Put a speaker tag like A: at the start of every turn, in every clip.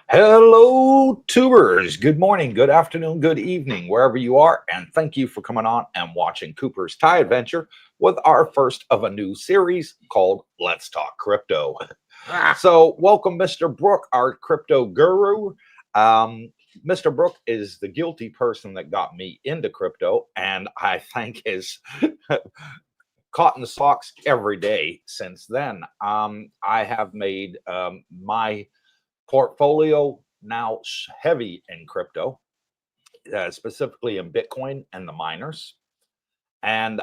A: Hello, tubers. Good morning, good afternoon, good evening, wherever you are. And thank you for coming on and watching Coopersthaiadventure with our first of a new series called Let's Talk Crypto. So welcome, Mr. Brooke, our crypto guru. Mr. Brooke is the guilty person that got me into crypto, and I think is caught in the socks every day since then. I have made my portfolio now heavy in crypto, specifically in Bitcoin and the miners. And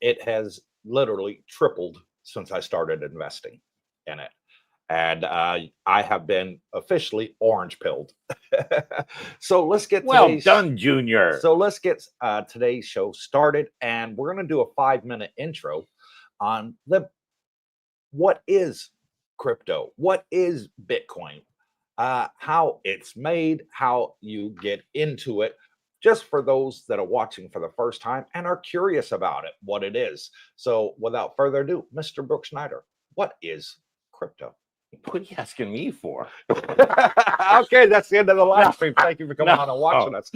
A: it has literally tripled since I started investing in it. And I have been officially orange pilled. So let's get
B: well done, Junior.
A: So let's get today's show started. And we're going to do a 5-minute intro on what is crypto, what is Bitcoin, how it's made, how you get into it, just for those that are watching for the first time and are curious about it, what it is. So without further ado, Mr. Brooke Schneider, what is crypto?
B: What are you asking me for?
A: Okay, that's the end of the live stream. Thank you for coming on and watching us.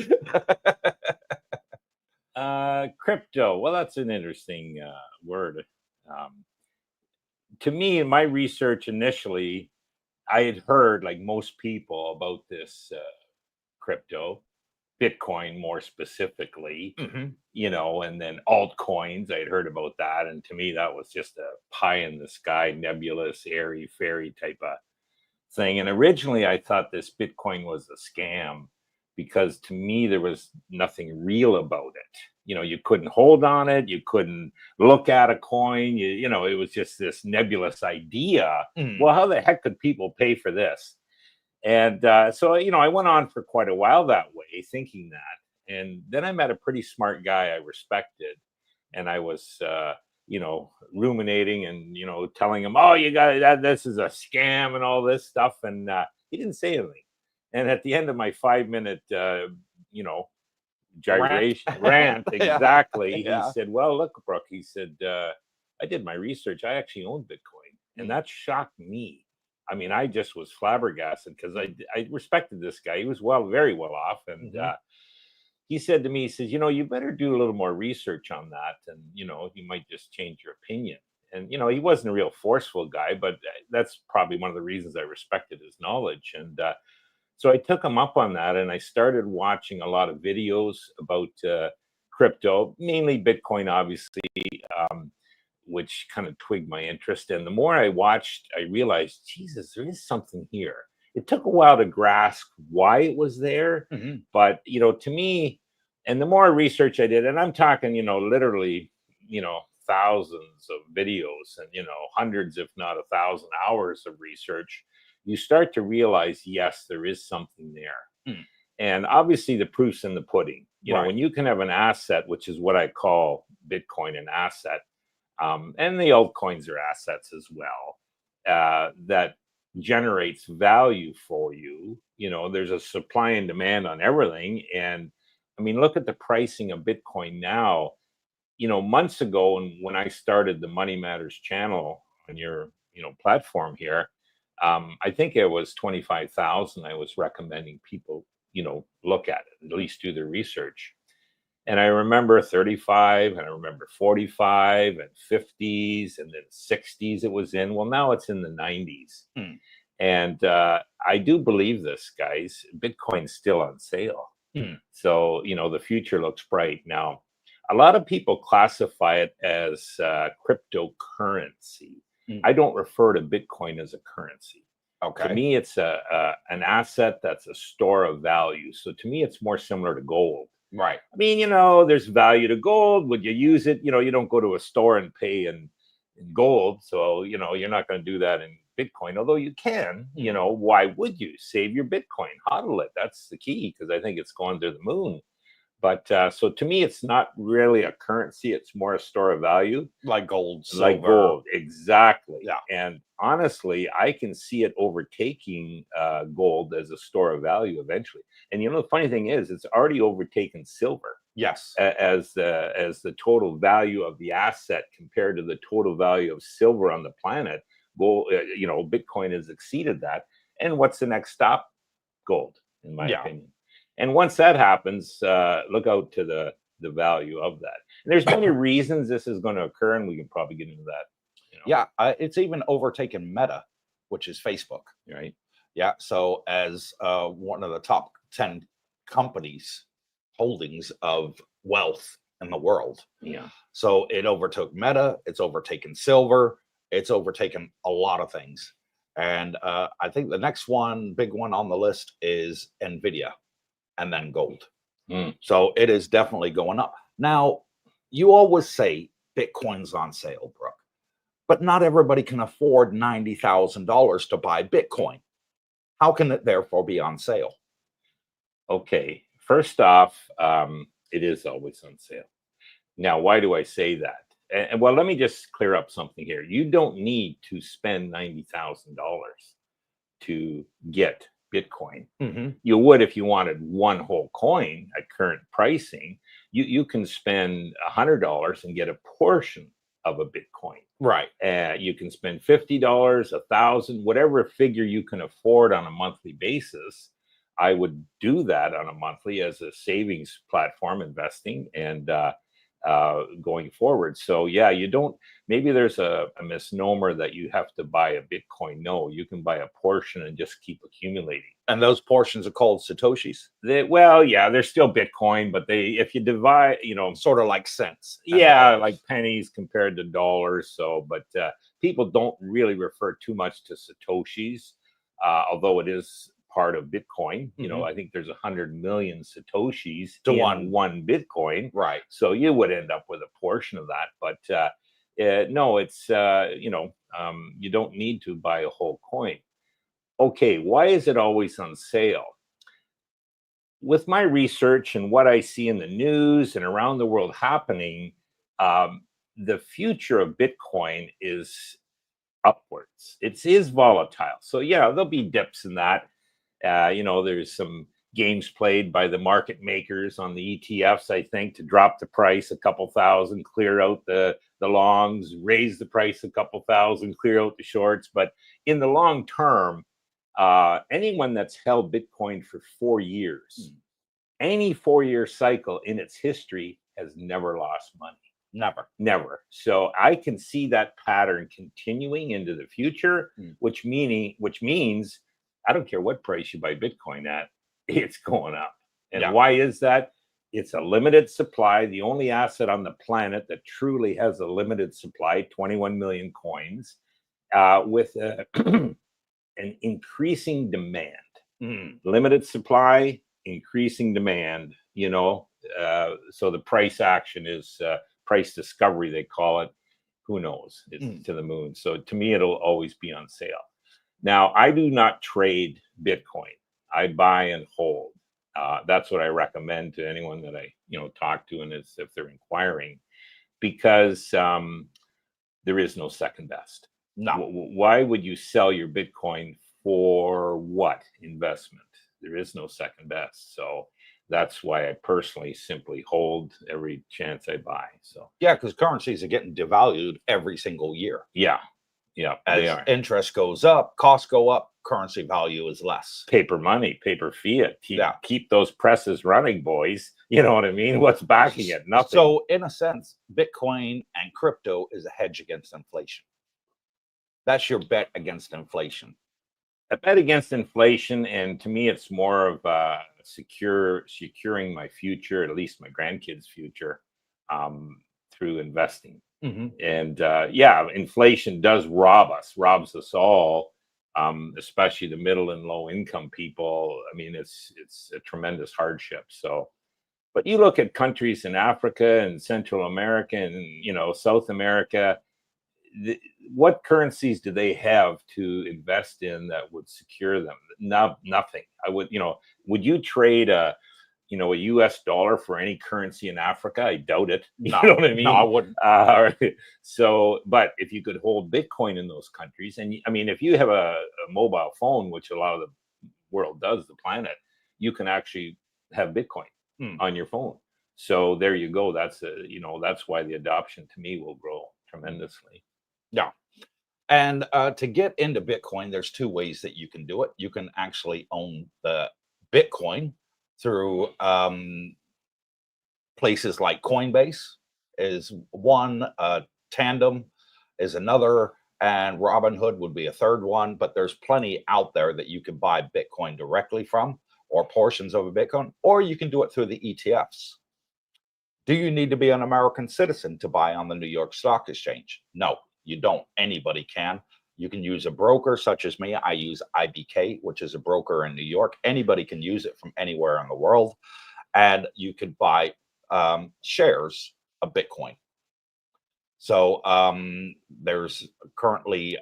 B: Crypto, well, that's an interesting word. To me, in my research initially, I had heard, like most people, about this crypto, Bitcoin more specifically, you know, and then altcoins. I'd heard about that. And to me, that was just a pie in the sky, nebulous, airy, fairy type of thing. And originally, I thought this Bitcoin was a scam because to me, there was nothing real about it. You know, you couldn't hold on it. You couldn't look at a coin. You know, it was just this nebulous idea. Well, how the heck could people pay for this? And so, you know, I went on for quite a while that way, thinking that. And then I met a pretty smart guy I respected. And I was, you know, ruminating and, you know, telling him, oh, you got that. This is a scam and all this stuff. And he didn't say anything. And at the end of my 5-minute, you know, gyration rant exactly,
A: Yeah.
B: he said, well, look, Brooke, he said, I did my research. I actually own Bitcoin. And that shocked me. I mean, I just was flabbergasted because I respected this guy. He was very well off. And he said to me, he says, you know, you better do a little more research on that. And, you know, you might just change your opinion. And, you know, he wasn't a real forceful guy, but that's probably one of the reasons I respected his knowledge. And so I took him up on that. And I started watching a lot of videos about crypto, mainly Bitcoin, obviously, which kind of twigged my interest. And the more I watched, I realized, Jesus, there is something here. It took a while to grasp why it was there. But, you know, to me, and the more research I did, and I'm talking, you know, literally, you know, thousands of videos and, you know, hundreds, if not 1,000 hours of research, you start to realize, yes, there is something there. And obviously the proof's in the pudding. You know, when you can have an asset, which is what I call Bitcoin an asset, and the altcoins are assets as well, that generates value for you. You know, there's a supply and demand on everything. And I mean, look at the pricing of Bitcoin now. You know, months ago, and when I started the Money Matters channel on your, you know, platform here, I think it was 25,000. I was recommending people, you know, look at it, at least do their research. And I remember 35, and I remember 45 and 50s, and then 60s it was in. Well, now it's in the 90s. And I do believe this, guys. Bitcoin's still on sale. So, you know, the future looks bright. Now, A lot of people classify it as cryptocurrency.
A: Mm.
B: I don't refer to Bitcoin as a currency. To
A: Okay.
B: me, it's an asset that's a store of value. So to me, it's more similar to gold.
A: Right.
B: I mean, there's value to gold. Would you use it? You don't go to a store and pay in gold. So, you're not going to do that in Bitcoin, although you can. Why would you? Save your Bitcoin, hodl it. That's the key, because I think it's going to the moon. But so to me, it's not really a currency. It's more a store of value.
A: Like gold, silver.
B: Like gold, exactly.
A: Yeah.
B: And honestly, I can see it overtaking gold as a store of value eventually. And the funny thing is, it's already overtaken silver.
A: Yes.
B: As the total value of the asset compared to the total value of silver on the planet. Gold, Bitcoin has exceeded that. And what's the next stop? Gold, in my opinion. And once that happens, look out to the value of that. And there's many reasons this is going to occur, and we can probably get into that.
A: Yeah, it's even overtaken Meta, which is Facebook.
B: Right.
A: Yeah. So as one of the top 10 companies holdings of wealth in the world.
B: Yeah.
A: So it overtook Meta. It's overtaken silver. It's overtaken a lot of things. And I think the next big one on the list is Nvidia, and then gold. So it is definitely going up. Now, you always say Bitcoin's on sale, Brooke, but not everybody can afford $90,000 to buy Bitcoin. How can it therefore be on sale?
B: Okay, first off, it is always on sale. Now, why do I say that? And well, let me just clear up something here. You don't need to spend $90,000 to get Bitcoin. You would if you wanted one whole coin at current pricing. You can spend $100 and get a portion of a Bitcoin.
A: Right.
B: You can spend $50, $1,000, whatever figure you can afford on a monthly basis. I would do that on a monthly as a savings platform, investing and going forward. So yeah, you don't. Maybe there's a misnomer that you have to buy a Bitcoin. No, you can buy a portion and just keep accumulating.
A: And those portions are called Satoshis?
B: They're still Bitcoin, but if you divide,
A: sort of like cents.
B: Yeah, like pennies compared to dollars. So, but people don't really refer too much to Satoshis, although it is part of Bitcoin. I think there's 100 million Satoshis
A: to
B: one Bitcoin.
A: Right.
B: So you would end up with a portion of that. But no, it's, you don't need to buy a whole coin. Okay, why is it always on sale? With my research and what I see in the news and around the world happening, the future of Bitcoin is upwards. It is volatile. So yeah, there'll be dips in that. There's some games played by the market makers on the ETFs, I think, to drop the price a couple thousand, clear out the longs, raise the price a couple thousand, clear out the shorts. But in the long term, anyone that's held Bitcoin for 4 years, any 4-year cycle in its history has never lost money. Never. So I can see that pattern continuing into the future, which means I don't care what price you buy Bitcoin at, it's going up. And why is that? It's a limited supply. The only asset on the planet that truly has a limited supply, 21 million coins, with an increasing demand. Limited supply, increasing demand, so the price action is price discovery, they call it. Who knows? It's to the moon. So to me, it'll always be on sale. Now, I do not trade Bitcoin. I buy and hold. That's what I recommend to anyone that I talk to, and if they're inquiring, because there is no second best.
A: No.
B: Why would you sell your Bitcoin for what investment? There is no second best. So that's why I personally simply hold every chance I buy. So
A: yeah, because currencies are getting devalued every single year.
B: Yeah,
A: as interest goes up, costs go up, currency value is less.
B: Paper money, paper fiat. Keep those presses running, boys. You know what I mean? What's backing it? Nothing.
A: So in a sense, Bitcoin and crypto is a hedge against inflation. That's your bet against inflation.
B: A bet against inflation, and to me, it's more of securing my future, at least my grandkids' future. through investing.
A: Hmm.
B: And yeah, inflation does robs us all, especially the middle and low income people. I mean, it's a tremendous hardship. So, but you look at countries in Africa and Central America and South America, what currencies do they have to invest in that would secure them? No, nothing. I would, would you trade a US dollar for any currency in Africa? I doubt it. You
A: No,
B: know what I
A: no, I
B: mean?
A: wouldn't.
B: So, but if you could hold Bitcoin in those countries, and I mean, if you have a mobile phone, which a lot of the world does, the planet, you can actually have Bitcoin on your phone. So there you go. That's that's why the adoption to me will grow tremendously.
A: Yeah. And to get into Bitcoin, there's two ways that you can do it. You can actually own the Bitcoin through places like Coinbase is one, Tandem is another, and Robinhood would be a third one. But there's plenty out there that you can buy Bitcoin directly from, or portions of a Bitcoin, or you can do it through the ETFs. Do you need to be an American citizen to buy on the New York Stock Exchange? No, you don't. Anybody can. You can use a broker such as me. I use IBK, which is a broker in New York. Anybody can use it from anywhere in the world. And you could buy shares of Bitcoin. So there's currently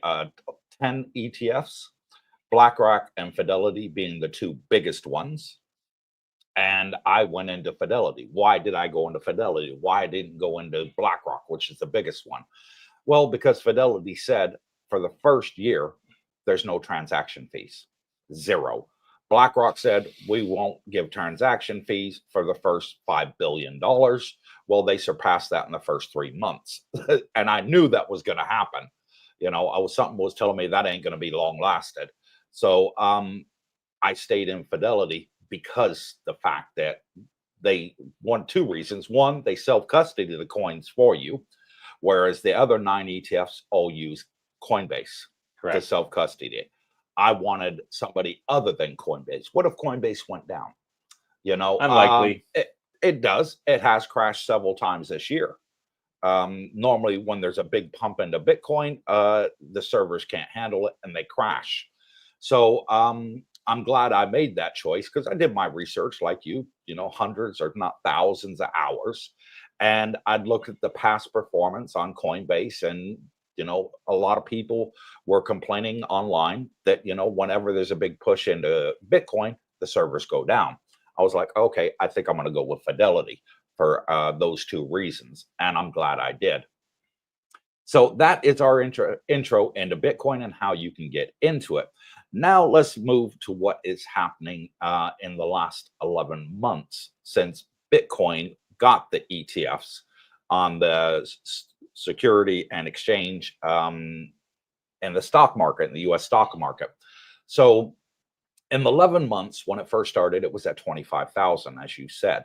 A: 10 ETFs, BlackRock and Fidelity being the two biggest ones. And I went into Fidelity. Why did I go into Fidelity? Why I didn't go into BlackRock, which is the biggest one? Well, because Fidelity said for the first year, there's no transaction fees, zero. BlackRock said, we won't give transaction fees for the first $5 billion. Well, they surpassed that in the first 3 months. And I knew that was going to happen. Something was telling me that ain't going to be long lasted. So I stayed in Fidelity because the fact that they two reasons. One, they self-custody the coins for you, whereas the other 9 ETFs all use Coinbase to self-custody it. I wanted somebody other than Coinbase. What if Coinbase went down?
B: Unlikely.
A: It does. It has crashed several times this year. Normally, when there's a big pump into Bitcoin, the servers can't handle it and they crash. So I'm glad I made that choice because I did my research like hundreds or not thousands of hours. And I'd look at the past performance on Coinbase, and a lot of people were complaining online that whenever there's a big push into Bitcoin, the servers go down. I was like, okay, I think I'm going to go with Fidelity for those two reasons, and I'm glad I did. So that is our intro into Bitcoin and how you can get into it. Now let's move to what is happening in the last 11 months since Bitcoin got the ETFs on the security and exchange in the stock market, in the US stock market. So in 11 months, when it first started, it was at 25,000, as you said.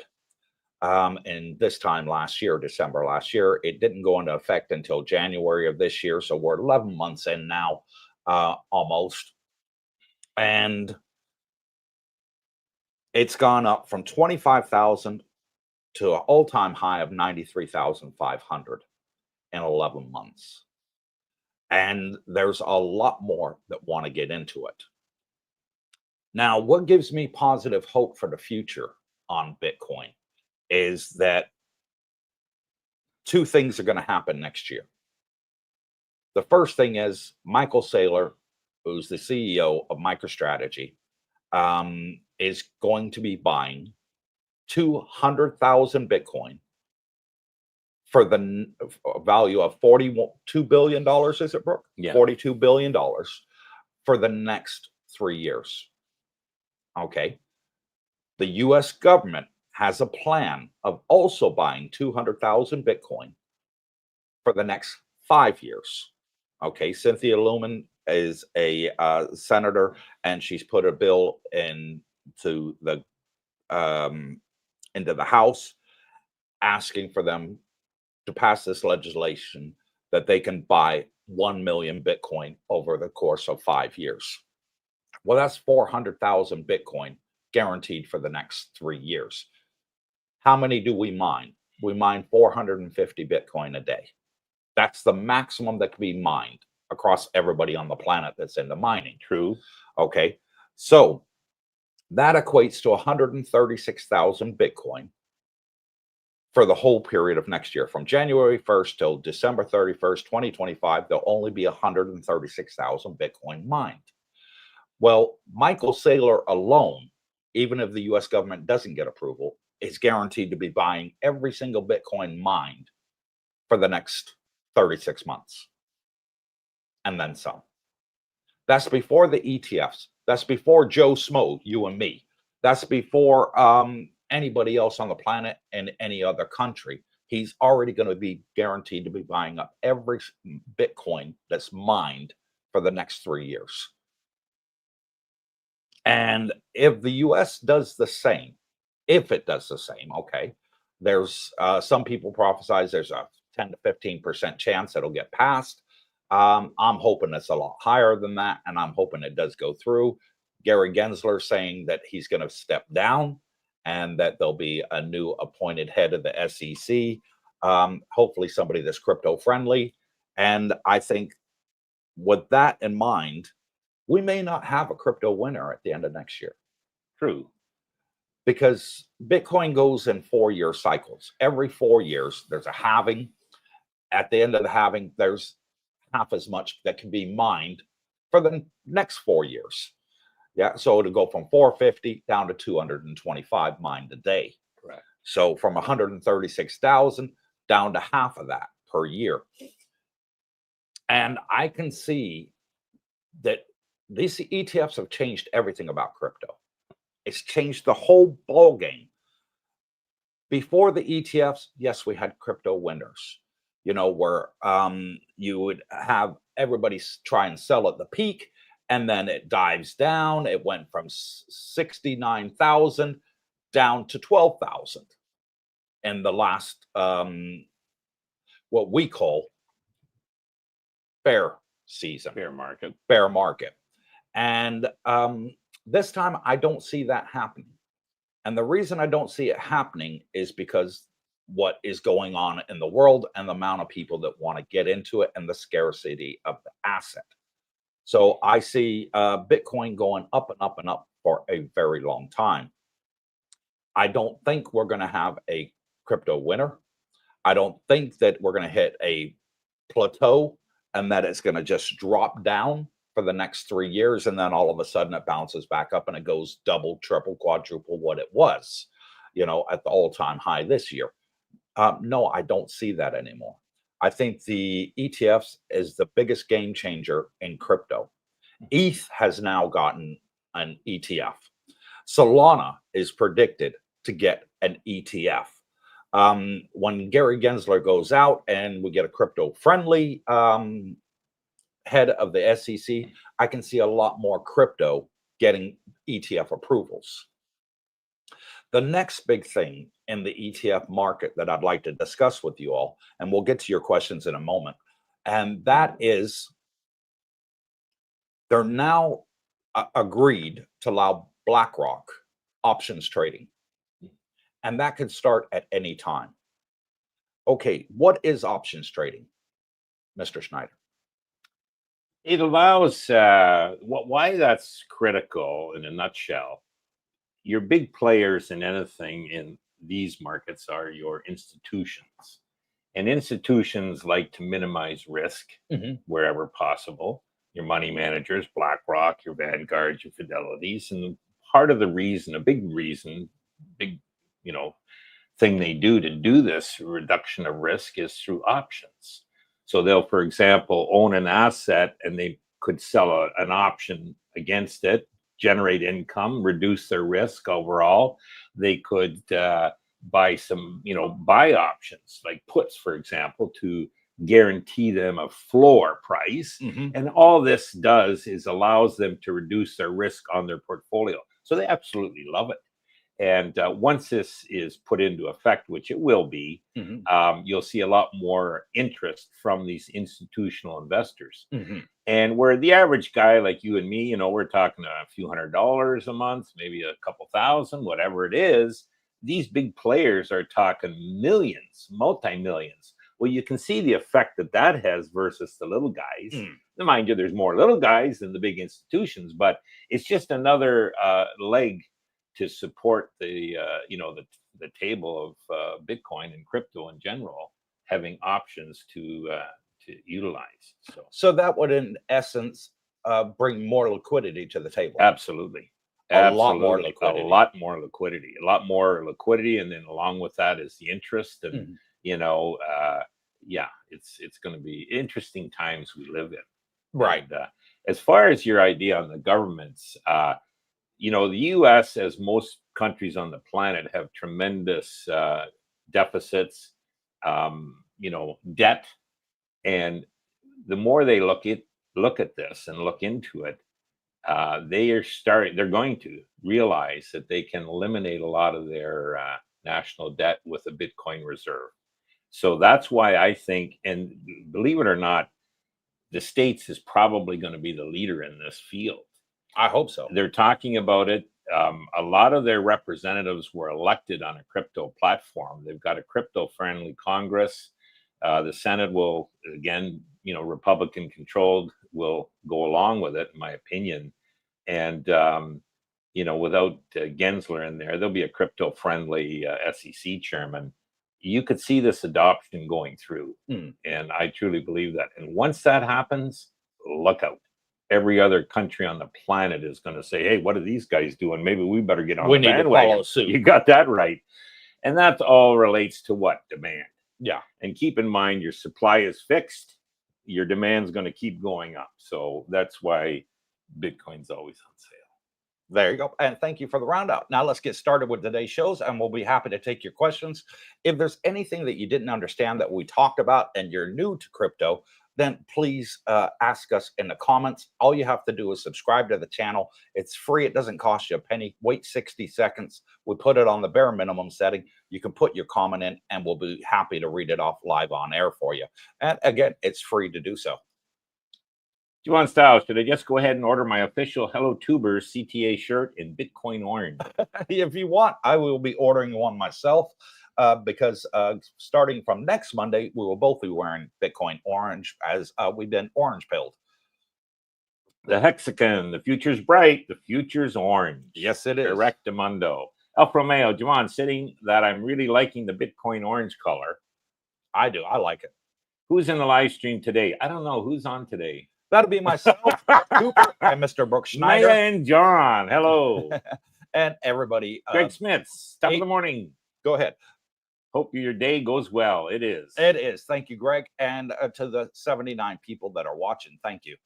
A: And this time last year, December last year, it didn't go into effect until January of this year. So we're 11 months in now, almost. And it's gone up from 25,000 to an all-time high of 93,500 in 11 months. And there's a lot more that want to get into it. Now, what gives me positive hope for the future on Bitcoin is that two things are going to happen next year. The first thing is Michael Saylor, who's the CEO of MicroStrategy, is going to be buying 200,000 Bitcoin for the value of $42 billion, is it, Brooke?
B: Yeah.
A: $42 billion for the next 3 years. Okay. The US government has a plan of also buying 200,000 Bitcoin for the next 5 years. Okay. Cynthia Lumen is a senator, and she's put a bill into the House asking for them to pass this legislation that they can buy 1 million Bitcoin over the course of 5 years. Well, that's 400,000 Bitcoin guaranteed for the next 3 years. How many do we mine? we mine 450 Bitcoin a day. That's the maximum that can be mined across everybody on the planet that's into mining.
B: True.
A: Okay. So that equates to 136,000 Bitcoin for the whole period of next year. From January 1st till December 31st, 2025, there'll only be 136,000 Bitcoin mined. Well, Michael Saylor alone, even if the US government doesn't get approval, is guaranteed to be buying every single Bitcoin mined for the next 36 months. And then some. That's before the ETFs. That's before Joe Smo, you and me. That's before anybody else on the planet and any other country. He's already going to be guaranteed to be buying up every Bitcoin that's mined for the next 3 years. And if the US does the same, if it does the same, okay, there's some people prophesize there's a 10 to 15% chance it'll get passed. I'm hoping it's a lot higher than that, and I'm hoping it does go through. Gary Gensler saying that he's going to step down and that there'll be a new appointed head of the SEC, hopefully somebody that's crypto friendly. And I think with that in mind, we may not have a crypto winter at the end of next year.
B: True.
A: Because Bitcoin goes in 4-year cycles. Every 4 years, there's a halving. At the end of the halving, there's half as much that can be mined for the next 4 years. Yeah, so it'll go from 450 down to 225 mined a day.
B: Correct.
A: So from 136,000 down to half of that per year. And I can see that these ETFs have changed everything about crypto. It's changed the whole ball game. Before the ETFs, yes, we had crypto winners, you know, where you would have everybody try and sell at the peak, and then it dives down. It went from 69,000 down to 12,000 in the last, what we call bear season.
B: Bear market.
A: Bear market. And this time, I don't see that happening. And the reason I don't see it happening is because what is going on in the world and the amount of people that want to get into it and the scarcity of the asset. So I see Bitcoin going up and up and up for a very long time. I don't think we're going to have a crypto winter. I don't think that we're going to hit a plateau and that it's going to just drop down for the next 3 years, and then all of a sudden it bounces back up and it goes double, triple, quadruple what it was, you know, at the all-time high this year. No, I don't see that anymore. I think the ETFs is the biggest game changer in crypto. ETH has now gotten an ETF. Solana is predicted to get an ETF. When Gary Gensler goes out and we get a crypto-friendly head of the SEC, I can see a lot more crypto getting ETF approvals. The next big thing in the ETF market that I'd like to discuss with you all, and we'll get to your questions in a moment, and that is they're now agreed to allow BlackRock options trading. And that can start at any time. Okay, what is options trading, Mr. Schneider?
B: It allows, why that's critical in a nutshell. Your big players in anything in these markets are your institutions. And institutions like to minimize risk wherever possible. Your money managers, BlackRock, your Vanguard, your Fidelities. And part of the reason, a big reason, big, you know, thing they do to do this reduction of risk is through options. So they'll, for example, own an asset and they could sell an option against it, generate income, reduce their risk overall. They could buy some, you know, buy options like puts, for example, to guarantee them a floor price. And all this does is allows them to reduce their risk on their portfolio. So they absolutely love it. And once this is put into effect, which it will be, you'll see a lot more interest from these institutional investors. And where the average guy like you and me, you know, we're talking a few $100s a month, maybe a couple thousand, whatever it is. these big players are talking millions, multi-millions. Well, you can see the effect that that has versus the little guys. Now, mind you, there's more little guys than the big institutions, but it's just another leg to support the the table of Bitcoin and crypto in general, having options to utilize.
A: So that would, in essence, bring more liquidity to the table.
B: Absolutely.
A: A lot more liquidity.
B: A lot more liquidity. A lot more liquidity, and then along with that is the interest, and yeah, it's going to be interesting times we live in.
A: Right.
B: And, as far as your idea on the governments, the U.S., as most countries on the planet, have tremendous deficits, debt, and the more they look at this and look into it, they're going to realize that they can eliminate a lot of their national debt with a Bitcoin reserve. So that's why I think, and believe it or not, the States is probably going to be the leader in this field.
A: I hope so.
B: They're talking about it. A lot of their representatives were elected on a crypto platform. They've got a crypto-friendly Congress. The Senate will, again, Republican controlled, will go along with it, in my opinion. And, without Gensler in there, there'll be a crypto-friendly SEC chairman. You could see this adoption going through. And I truly believe that. And once that happens, look out. Every other country on the planet is going to say, hey, what are these guys doing? Maybe we better get on the bandwagon.
A: We need to follow suit.
B: You got that right. And that all relates to what? Demand.
A: Yeah.
B: And keep in mind, your supply is fixed. Your demand's going to keep going up. So that's why Bitcoin's always on sale.
A: There you go. And thank you for the roundup. Now let's get started with today's shows, and we'll be happy to take your questions. If there's anything that you didn't understand that we talked about and you're new to crypto, then please ask us in the comments. All you have to do is subscribe to the channel. It's free. It doesn't cost you a penny. Wait 60 seconds. We put it on the bare minimum setting. You can put your comment in, and we'll be happy to read it off live on air for you. And again, it's free to do so.
B: Juan Style, should I just go ahead and order my official Hello Tubers CTA shirt in Bitcoin orange?
A: If you want, I will be ordering one myself. Because starting from next Monday, we will both be wearing Bitcoin orange, as we've been orange pilled.
B: The hexagon, the future's bright, the future's orange.
A: Yes, it is.
B: Correctamundo. Alfa Romeo, Juan, sitting that I'm really liking the Bitcoin orange color.
A: I do. I like it.
B: Who's in the live stream today? I don't know. Who's on today?
A: That'll be myself, Cooper, and Mr. Brooke Schneider.
B: And John. Hello.
A: And everybody.
B: Greg Smith, top of the morning.
A: Go ahead.
B: Hope your day goes well. It is.
A: It is. Thank you, Greg. And to the 79 people that are watching, thank you.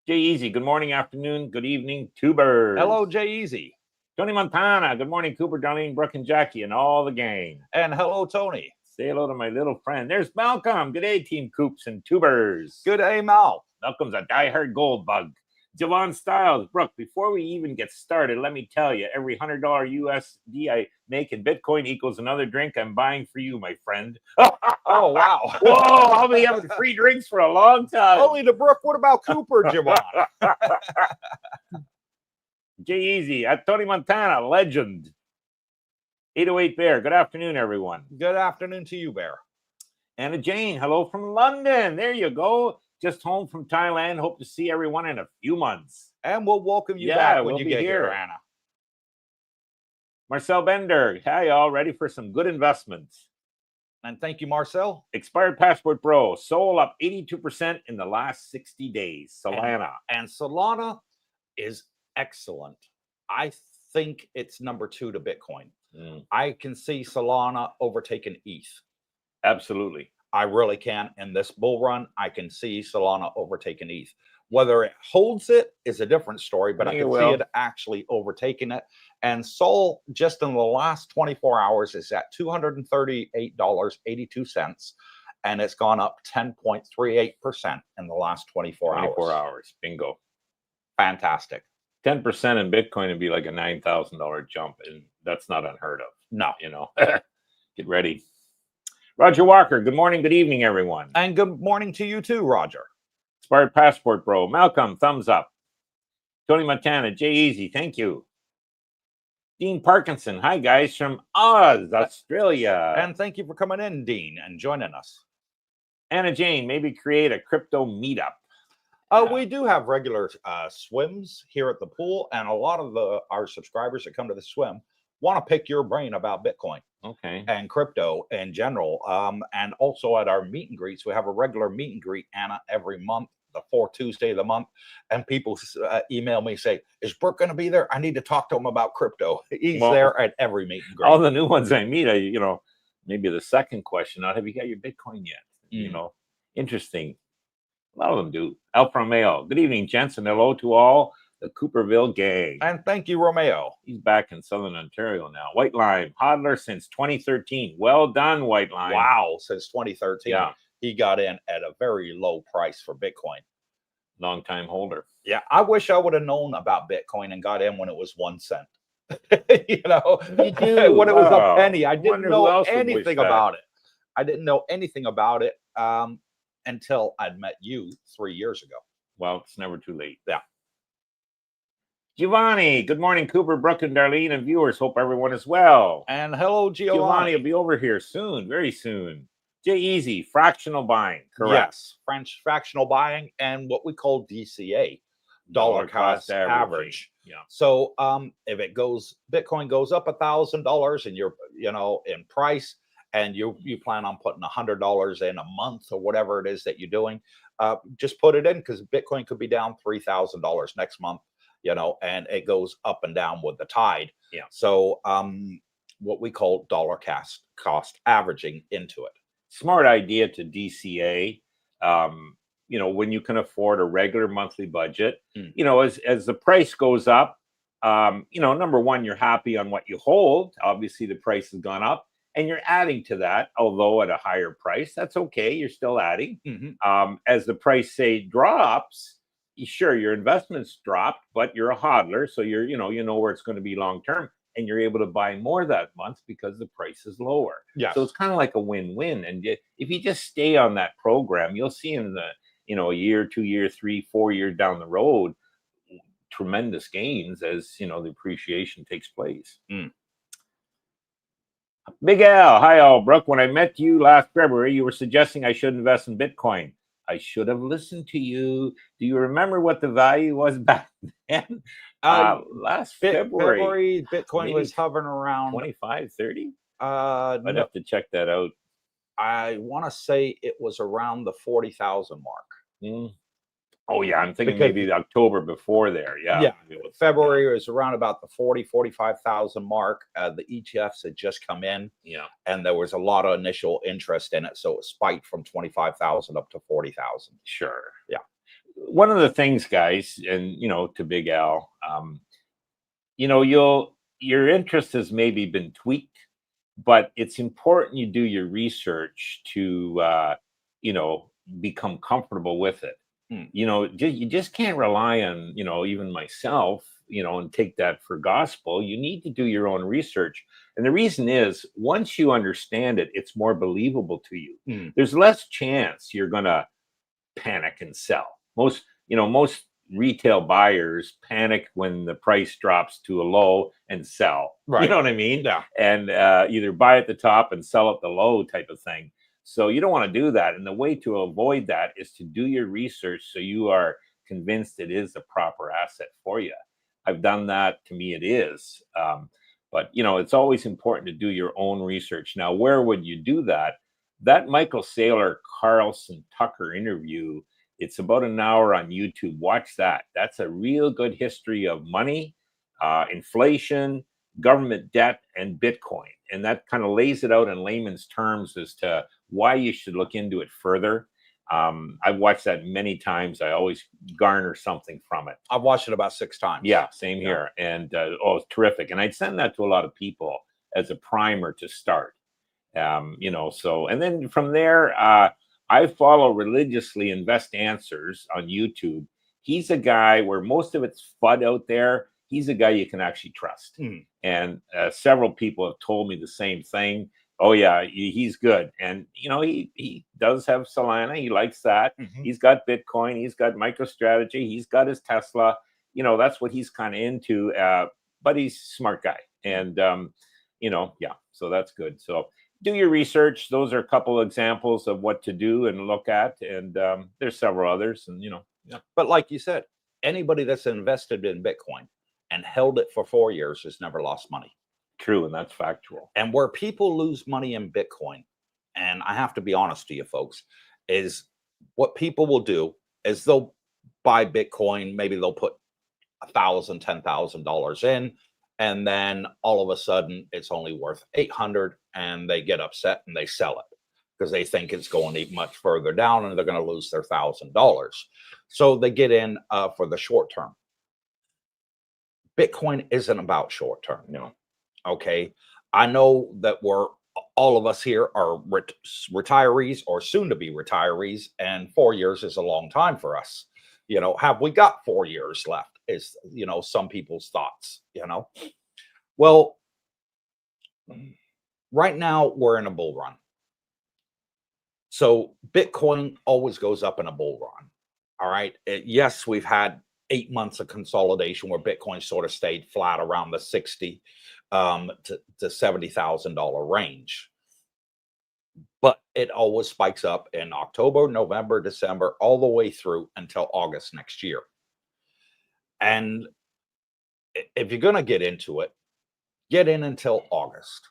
B: Jay Easy, good morning, afternoon, good evening, tubers.
A: Hello, Jay Easy.
B: Tony Montana, good morning, Cooper, Darlene, Brooke, and Jackie, and all the gang.
A: And hello, Tony.
B: Say hello to my little friend. There's Malcolm. Good day, Team Coops and Tubers.
A: Good day, Mal.
B: Malcolm's a diehard gold bug. Javon Styles, Brooke, before we even get started, let me tell you, every $100 USD I make in Bitcoin equals another drink I'm buying for you, my friend.
A: Oh, wow.
B: Whoa, I'll be having free drinks for a long time.
A: Only to Brooke. What about Cooper, Javon?
B: Jay Easy, at Tony Montana, legend. 808 Bear, good afternoon, everyone.
A: Good afternoon to you, Bear.
B: Anna Jane, hello from London. There you go. Just home from Thailand. Hope to see everyone in a few months.
A: And we'll welcome you back when you get here, Anna.
B: Marcel Bender, hi, y'all. Ready for some good investments.
A: And thank you, Marcel.
B: Expired Passport Bro, Sol up 82% in the last 60 days. Solana.
A: And Solana is excellent. I think it's number 2 to Bitcoin. I can see Solana overtaking ETH.
B: Absolutely.
A: I really can. In this bull run, I can see Solana overtaking ETH. Whether it holds it is a different story, but I can see it actually overtaking it. And Sol, just in the last 24 hours, is at $238.82, and it's gone up 10.38% in the last 24 hours.
B: 24 hours. Bingo.
A: Fantastic.
B: 10% in Bitcoin would be like a $9,000 jump, and that's not unheard of.
A: No.
B: Get ready. Roger Walker, good morning, good evening, everyone.
A: And good morning to you too, Roger.
B: Expired Passport Bro, Malcolm, thumbs up. Tony Montana, Jay Easy, thank you. Dean Parkinson. Hi, guys, from Oz, Australia.
A: And thank you for coming in, Dean, and joining us.
B: Anna Jane, maybe create a crypto meetup.
A: We do have regular swims here at the pool, and a lot of our subscribers that come to the swim want to pick your brain about Bitcoin.
B: Okay.
A: And crypto in general. And also at our meet and greets, we have a regular meet and greet, Anna, every month, the fourth Tuesday of the month. And people email me, say, is Brooke going to be there? I need to talk to him about crypto. He's there at every meet and greet.
B: All the new ones I meet, maybe the second question, have you got your Bitcoin yet? Interesting. A lot of them do. Alfa Romeo. Good evening, gents, and hello to all the Cooperville gang.
A: And thank you, Romeo.
B: He's back in Southern Ontario now. White Line, hodler since 2013. Well done, White Line.
A: Wow, since 2013.
B: Yeah.
A: He got in at a very low price for Bitcoin.
B: Long time holder.
A: Yeah, I wish I would have known about Bitcoin and got in when it was 1 cent. When it was a penny. I didn't know anything about it. I didn't know anything about it until I'd met you 3 years ago.
B: Well, it's never too late.
A: Yeah.
B: Giovanni, good morning, Cooper, Brooke, and Darlene, and viewers. Hope everyone is well.
A: And hello,
B: Giovanni will be over here soon, very soon. J Easy, fractional buying, correct?
A: Yes, French fractional buying and what we call DCA, dollar cost average.
B: Yeah.
A: So if Bitcoin goes up $1,000 and you're in price, and you plan on putting $100 in a month or whatever it is that you're doing, just put it in, because Bitcoin could be down $3,000 next month. And it goes up and down with the tide.
B: Yeah.
A: So what we call dollar cost averaging into it.
B: Smart idea to DCA. When you can afford a regular monthly budget, as the price goes up, number one, you're happy on what you hold. Obviously, the price has gone up, and you're adding to that, although at a higher price. That's okay. You're still adding.
A: Mm-hmm.
B: As the price, say, drops, sure, your investments dropped, but you're a hodler, so you know where it's going to be long term, and you're able to buy more that month because the price is lower.
A: Yeah.
B: So it's kind of like a win-win. And if you just stay on that program, you'll see in the a year, 2 year, 3, 4 years down the road, tremendous gains as the appreciation takes place. Big Al, hi all, Brooke. When I met you last February, you were suggesting I should invest in Bitcoin. I should have listened to you. Do you remember what the value was back then? Last February,
A: Bitcoin was hovering around
B: 25, 30.
A: I'd
B: have to check that out.
A: I want to say it was around the 40,000 mark.
B: Oh yeah, I'm thinking maybe the October before there. Yeah.
A: February was around about the 45,000 mark. The ETFs had just come in.
B: Yeah.
A: And there was a lot of initial interest in it, so it spiked from 25,000 up to 40,000.
B: Sure.
A: Yeah.
B: One of the things, guys, and to Big Al, your interest has maybe been tweaked, but it's important you do your research to become comfortable with it. You just can't rely on, even myself, and take that for gospel. You need to do your own research. And the reason is, once you understand it, it's more believable to you. There's less chance you're going to panic and sell. Most retail buyers panic when the price drops to a low and sell.
A: Right.
B: You know what I mean?
A: Yeah.
B: And either buy at the top and sell at the low type of thing. So you don't want to do that. And the way to avoid that is to do your research so you are convinced it is the proper asset for you. I've done that. To me, it is. But it's always important to do your own research. Now, where would you do that? That Michael Saylor, Carlson Tucker interview, it's about an hour on YouTube. Watch that. That's a real good history of money, inflation, government debt, and Bitcoin. And that kind of lays it out in layman's terms as to why you should look into it further. I've watched that many times. I always garner something from it.
A: I've watched it about 6 times.
B: Yeah, same here. And it's terrific. And I'd send that to a lot of people as a primer to start. And then from there, I follow religiously Invest Answers on YouTube. He's a guy where most of it's FUD out there. He's a guy you can actually trust. And several people have told me the same thing. Oh yeah, he's good. And he does have Solana. He likes that. He's got Bitcoin. He's got MicroStrategy. He's got his Tesla. That's what he's kind of into. But he's a smart guy. And yeah, so that's good. So do your research. Those are a couple examples of what to do and look at, and there's several others. And yeah.
A: But like you said, anybody that's invested in Bitcoin and held it for 4 years has never lost money.
B: True, and that's factual.
A: And where people lose money in Bitcoin, and I have to be honest to you folks, is what people will do is they'll buy Bitcoin, maybe they'll put $1,000, $10,000 in, and then all of a sudden it's only worth 800, and they get upset and they sell it because they think it's going much further down and they're going to lose their $1,000. So they get in for the short term. Bitcoin isn't about short term.
B: No.
A: Okay. I know that all of us here are retirees or soon to be retirees, and 4 years is a long time for us. Have we got 4 years left? Is, some people's thoughts, Well, right now we're in a bull run. So Bitcoin always goes up in a bull run. All right. Yes, we've had 8 months of consolidation where Bitcoin sort of stayed flat around the 60 to $70,000 range. But it always spikes up in October, November, December, all the way through until August next year. And if you're going to get into it, get in until August.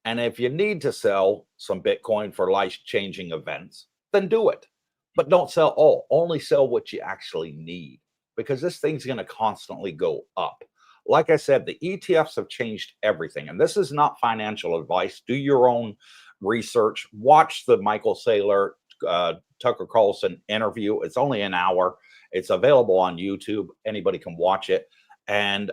A: And if you need to sell some Bitcoin for life-changing events, then do it. But don't sell all. Only sell what you actually need, because this thing's going to constantly go up. Like I said, the ETFs have changed everything. And this is not financial advice. Do your own research. Watch the Michael Saylor, Tucker Carlson interview. It's only an hour. It's available on YouTube. Anybody can watch it. And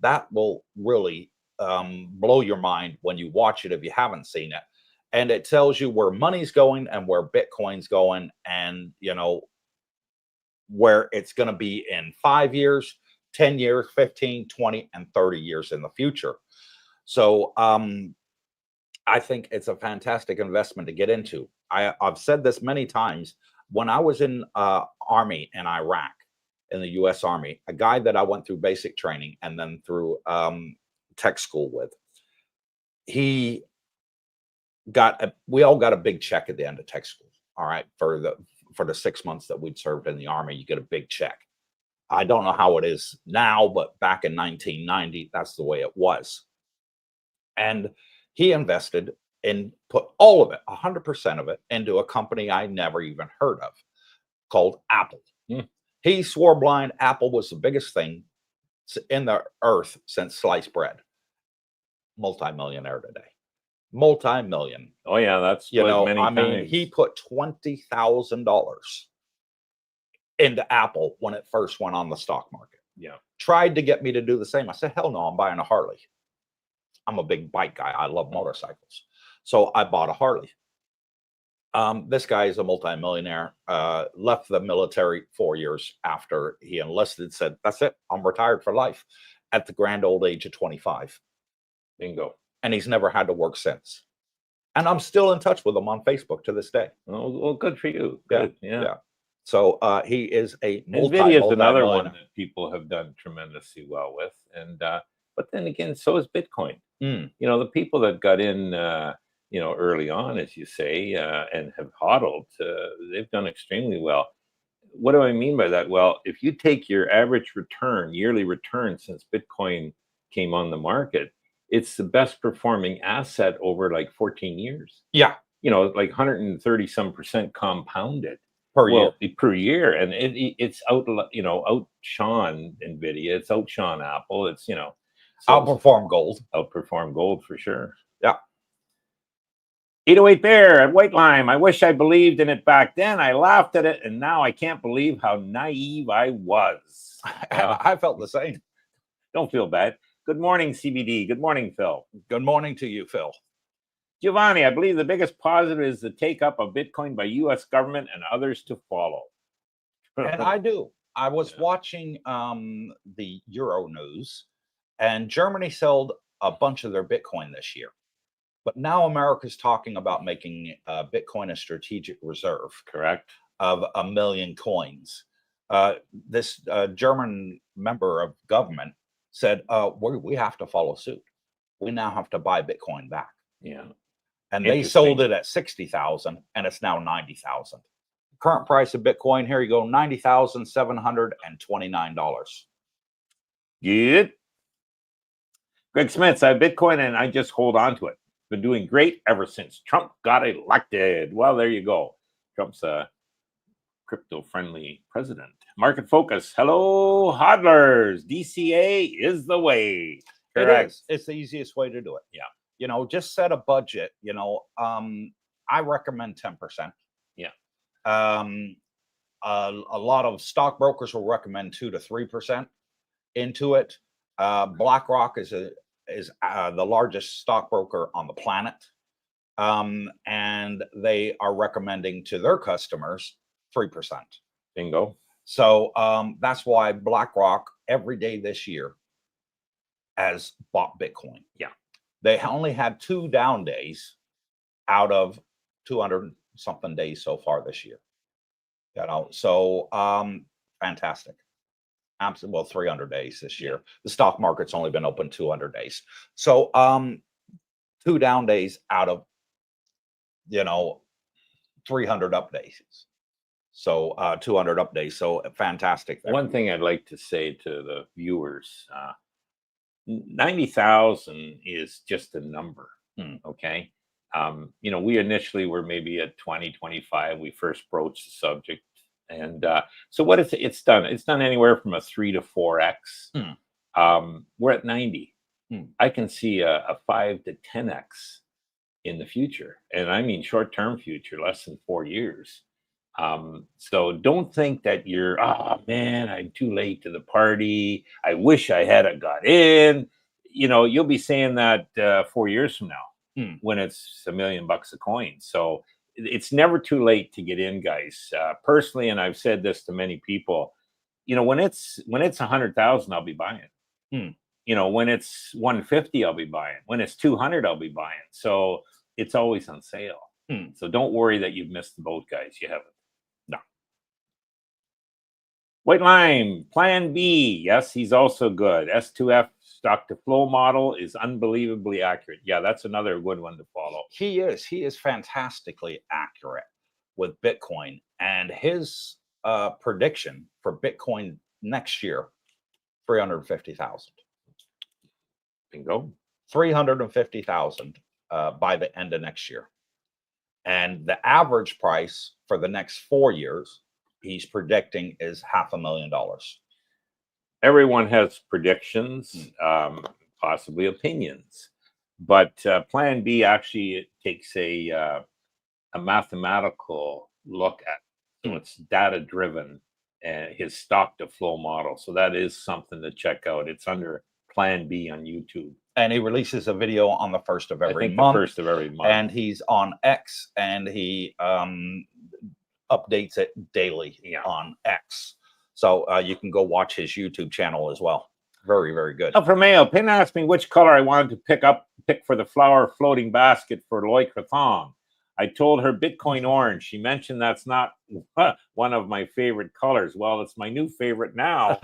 A: that will really blow your mind when you watch it if you haven't seen it. And it tells you where money's going and where Bitcoin's going, and where it's going to be in 5 years, 10 years, 15, 20, and 30 years in the future. So I think it's a fantastic investment to get into. I've said this many times. When I was in Army in Iraq, in the U.S. Army, a guy that I went through basic training and then through tech school with, we all got a big check at the end of tech school. All right, for the 6 months that we'd served in the Army, you get a big check. I don't know how it is now, but back in 1990, that's the way it was. And he invested and put all of it, 100% of it, into a company I never even heard of, called Apple. He swore blind Apple was the biggest thing in the earth since sliced bread. Multi-millionaire today. Multi-million.
B: Oh yeah, that's many times.
A: He put $20,000 into Apple when it first went on the stock market.
B: Yeah.
A: Tried to get me to do the same. I said, hell no, I'm buying a Harley. I'm a big bike guy. I love motorcycles. So I bought a Harley. This guy is a multimillionaire, left the military 4 years after he enlisted, said, that's it, I'm retired for life, at the grand old age of 25.
B: Bingo.
A: And he's never had to work since. And I'm still in touch with him on Facebook to this day.
B: Oh, well, good for you. Good. Yeah.
A: So he is a
B: NVIDIA is another one that people have done tremendously well with. And but then again, so is Bitcoin. The people that got in early on, as you say, and have hodled, they've done extremely well. What do I mean by that? Well, if you take your average return, yearly return since Bitcoin came on the market, it's the best performing asset over like 14 years.
A: Yeah.
B: Like 130% compounded per year. And it's outshone NVIDIA. It's outshone Apple. It's,
A: outperform gold.
B: Outperform gold for sure.
A: Yeah.
B: 808 Bear at White Lime. I wish I believed in it back then. I laughed at it, and now I can't believe how naive I was.
A: I felt the same.
B: Don't feel bad. Good morning, CBD. Good morning, Phil.
A: Good morning to you, Phil.
B: Giovanni, I believe the biggest positive is the take-up of Bitcoin by U.S. government and others to follow.
A: And I do. I was watching the Euro news, and Germany sold a bunch of their Bitcoin this year. But now America's talking about making Bitcoin a strategic reserve.
B: Correct.
A: Of 1 million coins. This German member of government said, we have to follow suit. we now have to buy Bitcoin back.
B: Yeah.
A: And they sold it at 60,000 and it's now 90,000. Current price of Bitcoin, here you go, $90,729.
B: Good. Greg Smith, I have Bitcoin and I just hold on to it. Been doing great ever since Trump got elected. Well, there you go. Trump's a crypto-friendly president. Market Focus. Hello, hodlers. DCA is the way.
A: Correct. It is. It's the easiest way to do it.
B: Yeah.
A: You know, just set a budget. You know, I recommend 10%.
B: Yeah.
A: A lot of stockbrokers will recommend 2 to 3% into it. BlackRock is the largest stockbroker on the planet, and they are recommending to their customers 3%.
B: Bingo.
A: So that's why BlackRock every day this year has bought Bitcoin.
B: Yeah.
A: They only had 2 down days out of 200 something days so far this year. You know, so fantastic. Absolutely. Well, 300 days this year. The stock market's only been open 200 days. So 2 down days out of, you know, 300 up days. So 200 up days. So fantastic. There.
B: One thing I'd like to say to the viewers, 90,000 is just a number. Okay. You know, we initially were maybe at 20, 25. We first broached the subject. And so what it's done anywhere from a 3 to 4x. We're at 90. I can see a 5 to 10x in the future. And I mean, short-term future, less than 4 years. So don't think that you're, oh man, I'm too late to the party. I wish I had got in. You know, you'll be saying that 4 years from now when it's $1 million a coin. So it's never too late to get in, guys. Personally, and I've said this to many people, you know, when it's 100,000, I'll be buying. You know, when it's 150, I'll be buying. When it's 200, I'll be buying. So it's always on sale. So don't worry that you've missed the boat, guys. You haven't. No. White Lime, Plan B. Yes, he's also good. S2F stock to flow model is unbelievably accurate. Yeah, that's another good one to follow.
A: He is fantastically accurate with Bitcoin, and his prediction for Bitcoin next year, 350,000.
B: Bingo.
A: 350,000 by the end of next year. And the average price for the next 4 years, he's predicting is $500,000.
B: Everyone has predictions, possibly opinions, but Plan B actually takes a mathematical look at. So it's data driven, and his stock to flow model. So that is something to check out. It's under Plan B on YouTube.
A: And he releases a video on the first of every month.
B: The first of every month.
A: And he's on X, and he updates it daily on X. So you can go watch his YouTube channel as well. Very, very good.
B: Oh, from Mayo, Pin asked me which color I wanted to pick for the flower floating basket for Loy Krathong. I told her Bitcoin orange. She mentioned that's not one of my favorite colors. Well, it's my new favorite now.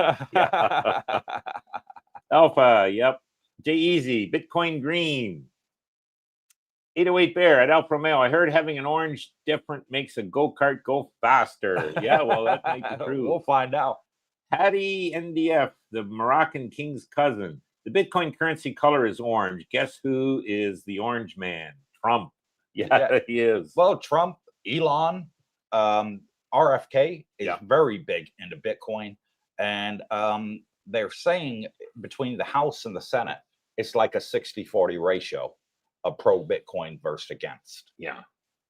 B: Alpha, yep. J-Easy, Bitcoin green. 808 Bear at Alpha Romeo. I heard having an orange different makes a go-kart go faster. Yeah, well, that might be true.
A: We'll find out.
B: Patty NDF, the Moroccan king's cousin. The Bitcoin currency color is orange. Guess who is the orange man? Trump. Yeah, he is.
A: Well, Trump, Elon, RFK is very big into Bitcoin. And they're saying between the House and the Senate, it's like a 60-40 ratio of pro-Bitcoin versus against.
B: Yeah.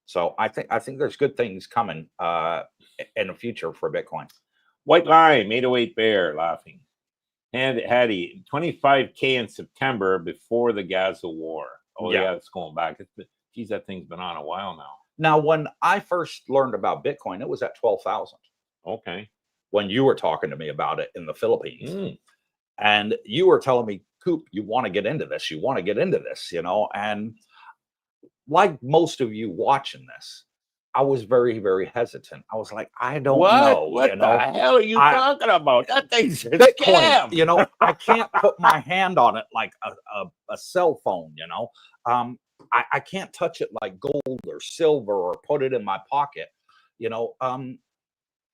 A: So I think there's good things coming in the future for Bitcoin.
B: White Lime, 808 Bear, laughing. And Hattie, 25K in September before the Gaza war. Oh, yeah, it's going back. Geez, that thing's been on a while now.
A: Now, when I first learned about Bitcoin, it was at 12,000.
B: Okay.
A: When you were talking to me about it in the Philippines. And you were telling me, Coop, you want to get into this. You want to get into this, you know. And like most of you watching this, I was very, very hesitant. I was like, I don't
B: What?
A: know.
B: What
A: You
B: the
A: know,
B: hell are you
A: I-
B: talking about? That thing's a
A: Bitcoin.
B: scam.
A: You know, I can't put my hand on it like a cell phone. You know, I can't touch it like gold or silver or put it in my pocket. You know,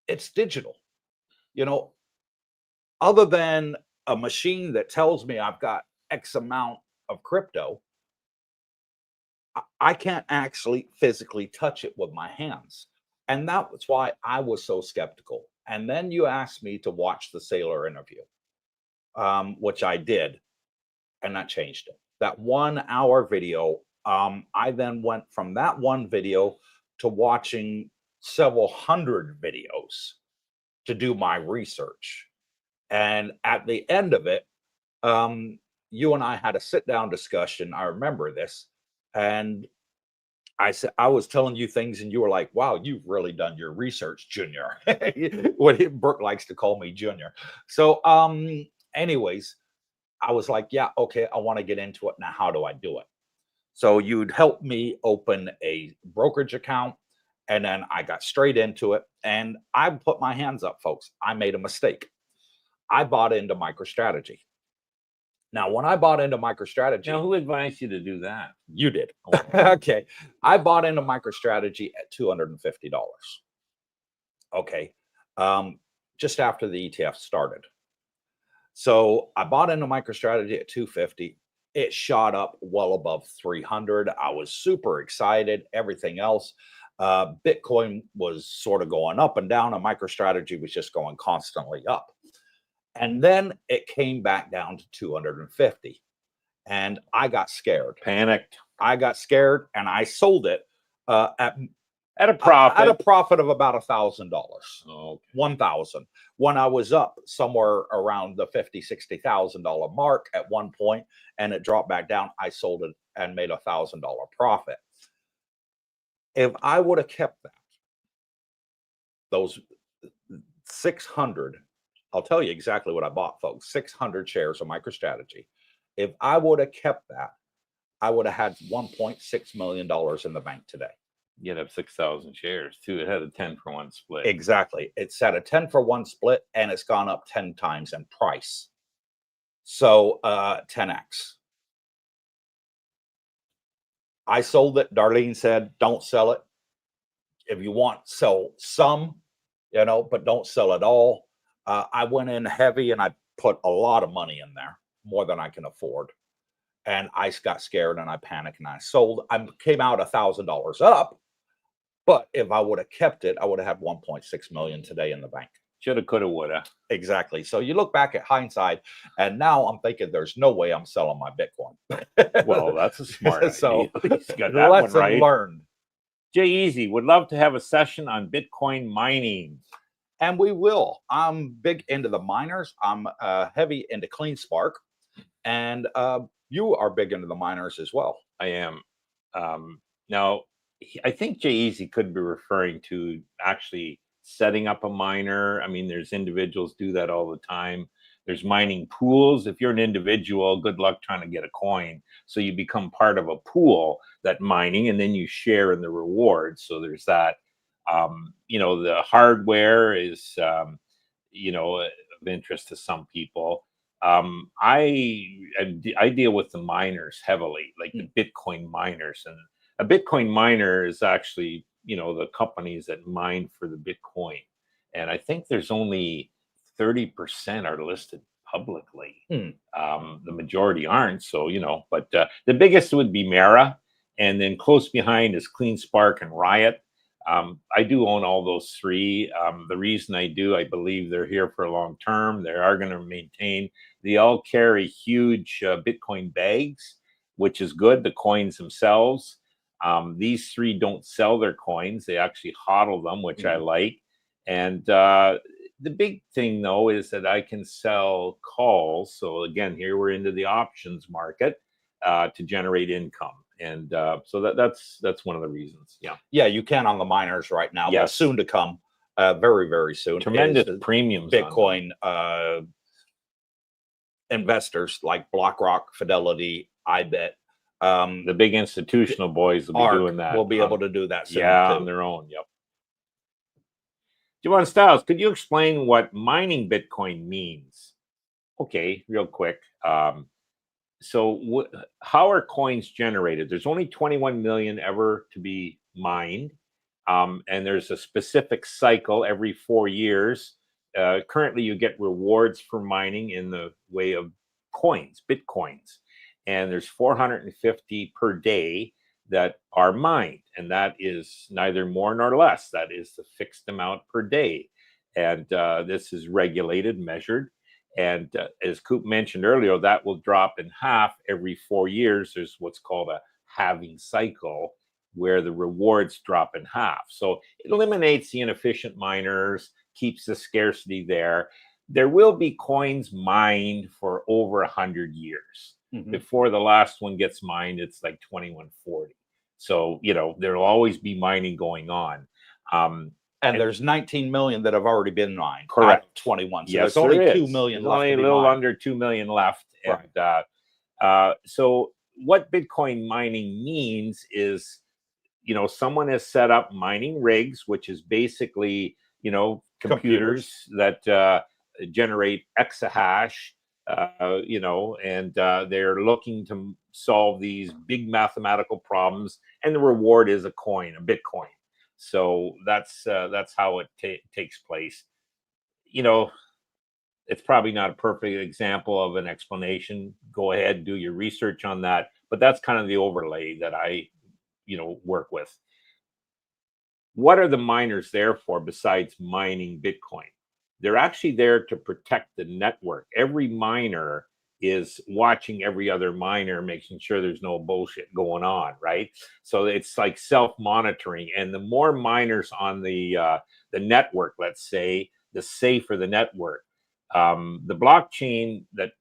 A: it's digital. You know, other than a machine that tells me I've got X amount of crypto, I can't actually physically touch it with my hands. And that was why I was so skeptical. And then you asked me to watch the Sailor interview, which I did, and that changed it. That 1 hour video, I then went from that one video to watching several hundred videos to do my research. And at the end of it, you and I had a sit down discussion. I remember this. And I said, I was telling you things, and you were like, wow, you've really done your research, Junior. What Brooke likes to call me Junior. So, anyways, I was like, yeah, okay, I want to get into it. Now, how do I do it? So, you'd help me open a brokerage account. And then I got straight into it. And I put my hands up, folks. I made a mistake. I bought into MicroStrategy. Now, when I bought into MicroStrategy,
B: Now, who advised you to do that?
A: you did.
B: Oh,
A: Okay. I bought into MicroStrategy at $250. Okay. Just after the ETF started. So I bought into MicroStrategy at 250. It shot up well above 300. I was super excited. Everything else. Bitcoin was sort of going up and down, and MicroStrategy was just going constantly up. And then it came back down to 250. And I got scared.
B: Panicked.
A: I got scared and I sold it at
B: a profit.
A: At a profit of about $1,000.
B: Oh, okay.
A: 1,000. When I was up somewhere around the $50,000-$60,000 mark at one point, and it dropped back down, I sold it and made $1,000 profit. If I would have kept that, those 600, I'll tell you exactly what I bought, folks. 600 shares of MicroStrategy. If I would have kept that, I would have had $1.6 million in the bank today.
B: You'd have 6,000 shares too. It had a 10-for-1 split.
A: Exactly. It's at a 10-for-1 split, and it's gone up 10 times in price. So 10x. I sold it. Darlene said, don't sell it. If you want, sell some, you know, but don't sell it all. I went in heavy and I put a lot of money in there, more than I can afford. And I got scared and I panicked and I sold. I came out $1,000 up. But if I would have kept it, I would have had 1.6 million today in the bank.
B: Shoulda, coulda, woulda.
A: Exactly. So you look back at hindsight, and now I'm thinking there's no way I'm selling my Bitcoin.
B: Well, that's a smart idea.
A: So
B: He's got that one right.
A: Learned.
B: Jay Easy would love to have a session on Bitcoin mining.
A: And we will. I'm big into the miners. I'm heavy into CleanSpark. And you are big into the miners as well.
B: I am. Now, I think Jay Easy could be referring to actually setting up a miner. I mean, there's individuals do that all the time. There's mining pools. If you're an individual, good luck trying to get a coin. So you become part of a pool that mining, and then you share in the rewards. So there's that. You know, the hardware is, you know, of interest to some people. I deal with the miners heavily, like the Bitcoin miners, and a Bitcoin miner is actually, you know, the companies that mine for the Bitcoin. And I think there's only 30% are listed publicly. The majority aren't. So, you know, but the biggest would be Mara. And then close behind is CleanSpark and Riot. I do own all those three. The reason I do, I believe they're here for a long term. They are going to maintain. They all carry huge Bitcoin bags, which is good. The coins themselves. These three don't sell their coins. They actually hodl them, which I like. And the big thing, though, is that I can sell calls. So again, here we're into the options market to generate income. And so that's one of the reasons.
A: Yeah, you can on the miners right now.
B: Yes.
A: Soon to come, very, very soon.
B: Tremendous premiums.
A: Bitcoin investors like BlackRock, Fidelity, iBet,
B: The big institutional boys will be
A: ARK
B: doing that.
A: will be able to do that soon
B: yeah,
A: too.
B: on their own. Yep. Javon Styles, could you explain what mining Bitcoin means? Okay, real quick. So how are coins generated? There's only 21 million ever to be mined. And there's a specific cycle every 4 years. Currently, you get rewards for mining in the way of coins, Bitcoins. And there's 450 per day that are mined. And that is neither more nor less. That is the fixed amount per day. And this is regulated, measured. And as Coop mentioned earlier, that will drop in half every 4 years. There's what's called a halving cycle, where the rewards drop in half. So it eliminates the inefficient miners, keeps the scarcity there. There will be coins mined for over 100 years. Before the last one gets mined, it's like 2140. So, there'll always be mining going on.
A: And there's 19 million that have already been mined.
B: Correct.
A: 21. So
B: yes,
A: there's only
B: there
A: 2
B: is.
A: million
B: There's
A: left.
B: only a little under 2 million left.
A: Right.
B: And so what Bitcoin mining means is, someone has set up mining rigs, which is basically, computers that generate exahash, and they're looking to solve these big mathematical problems. And the reward is a coin, a Bitcoin. So that's how it takes place. It's probably not a perfect example of an explanation. Go ahead, do your research on that. But that's kind of the overlay that I, work with. What are the miners there for besides mining Bitcoin? They're actually there to protect the network. Every miner is watching every other miner, making sure there's no bullshit going on, right? So it's like self-monitoring. And the more miners on the network, let's say, the safer the network. The blockchain that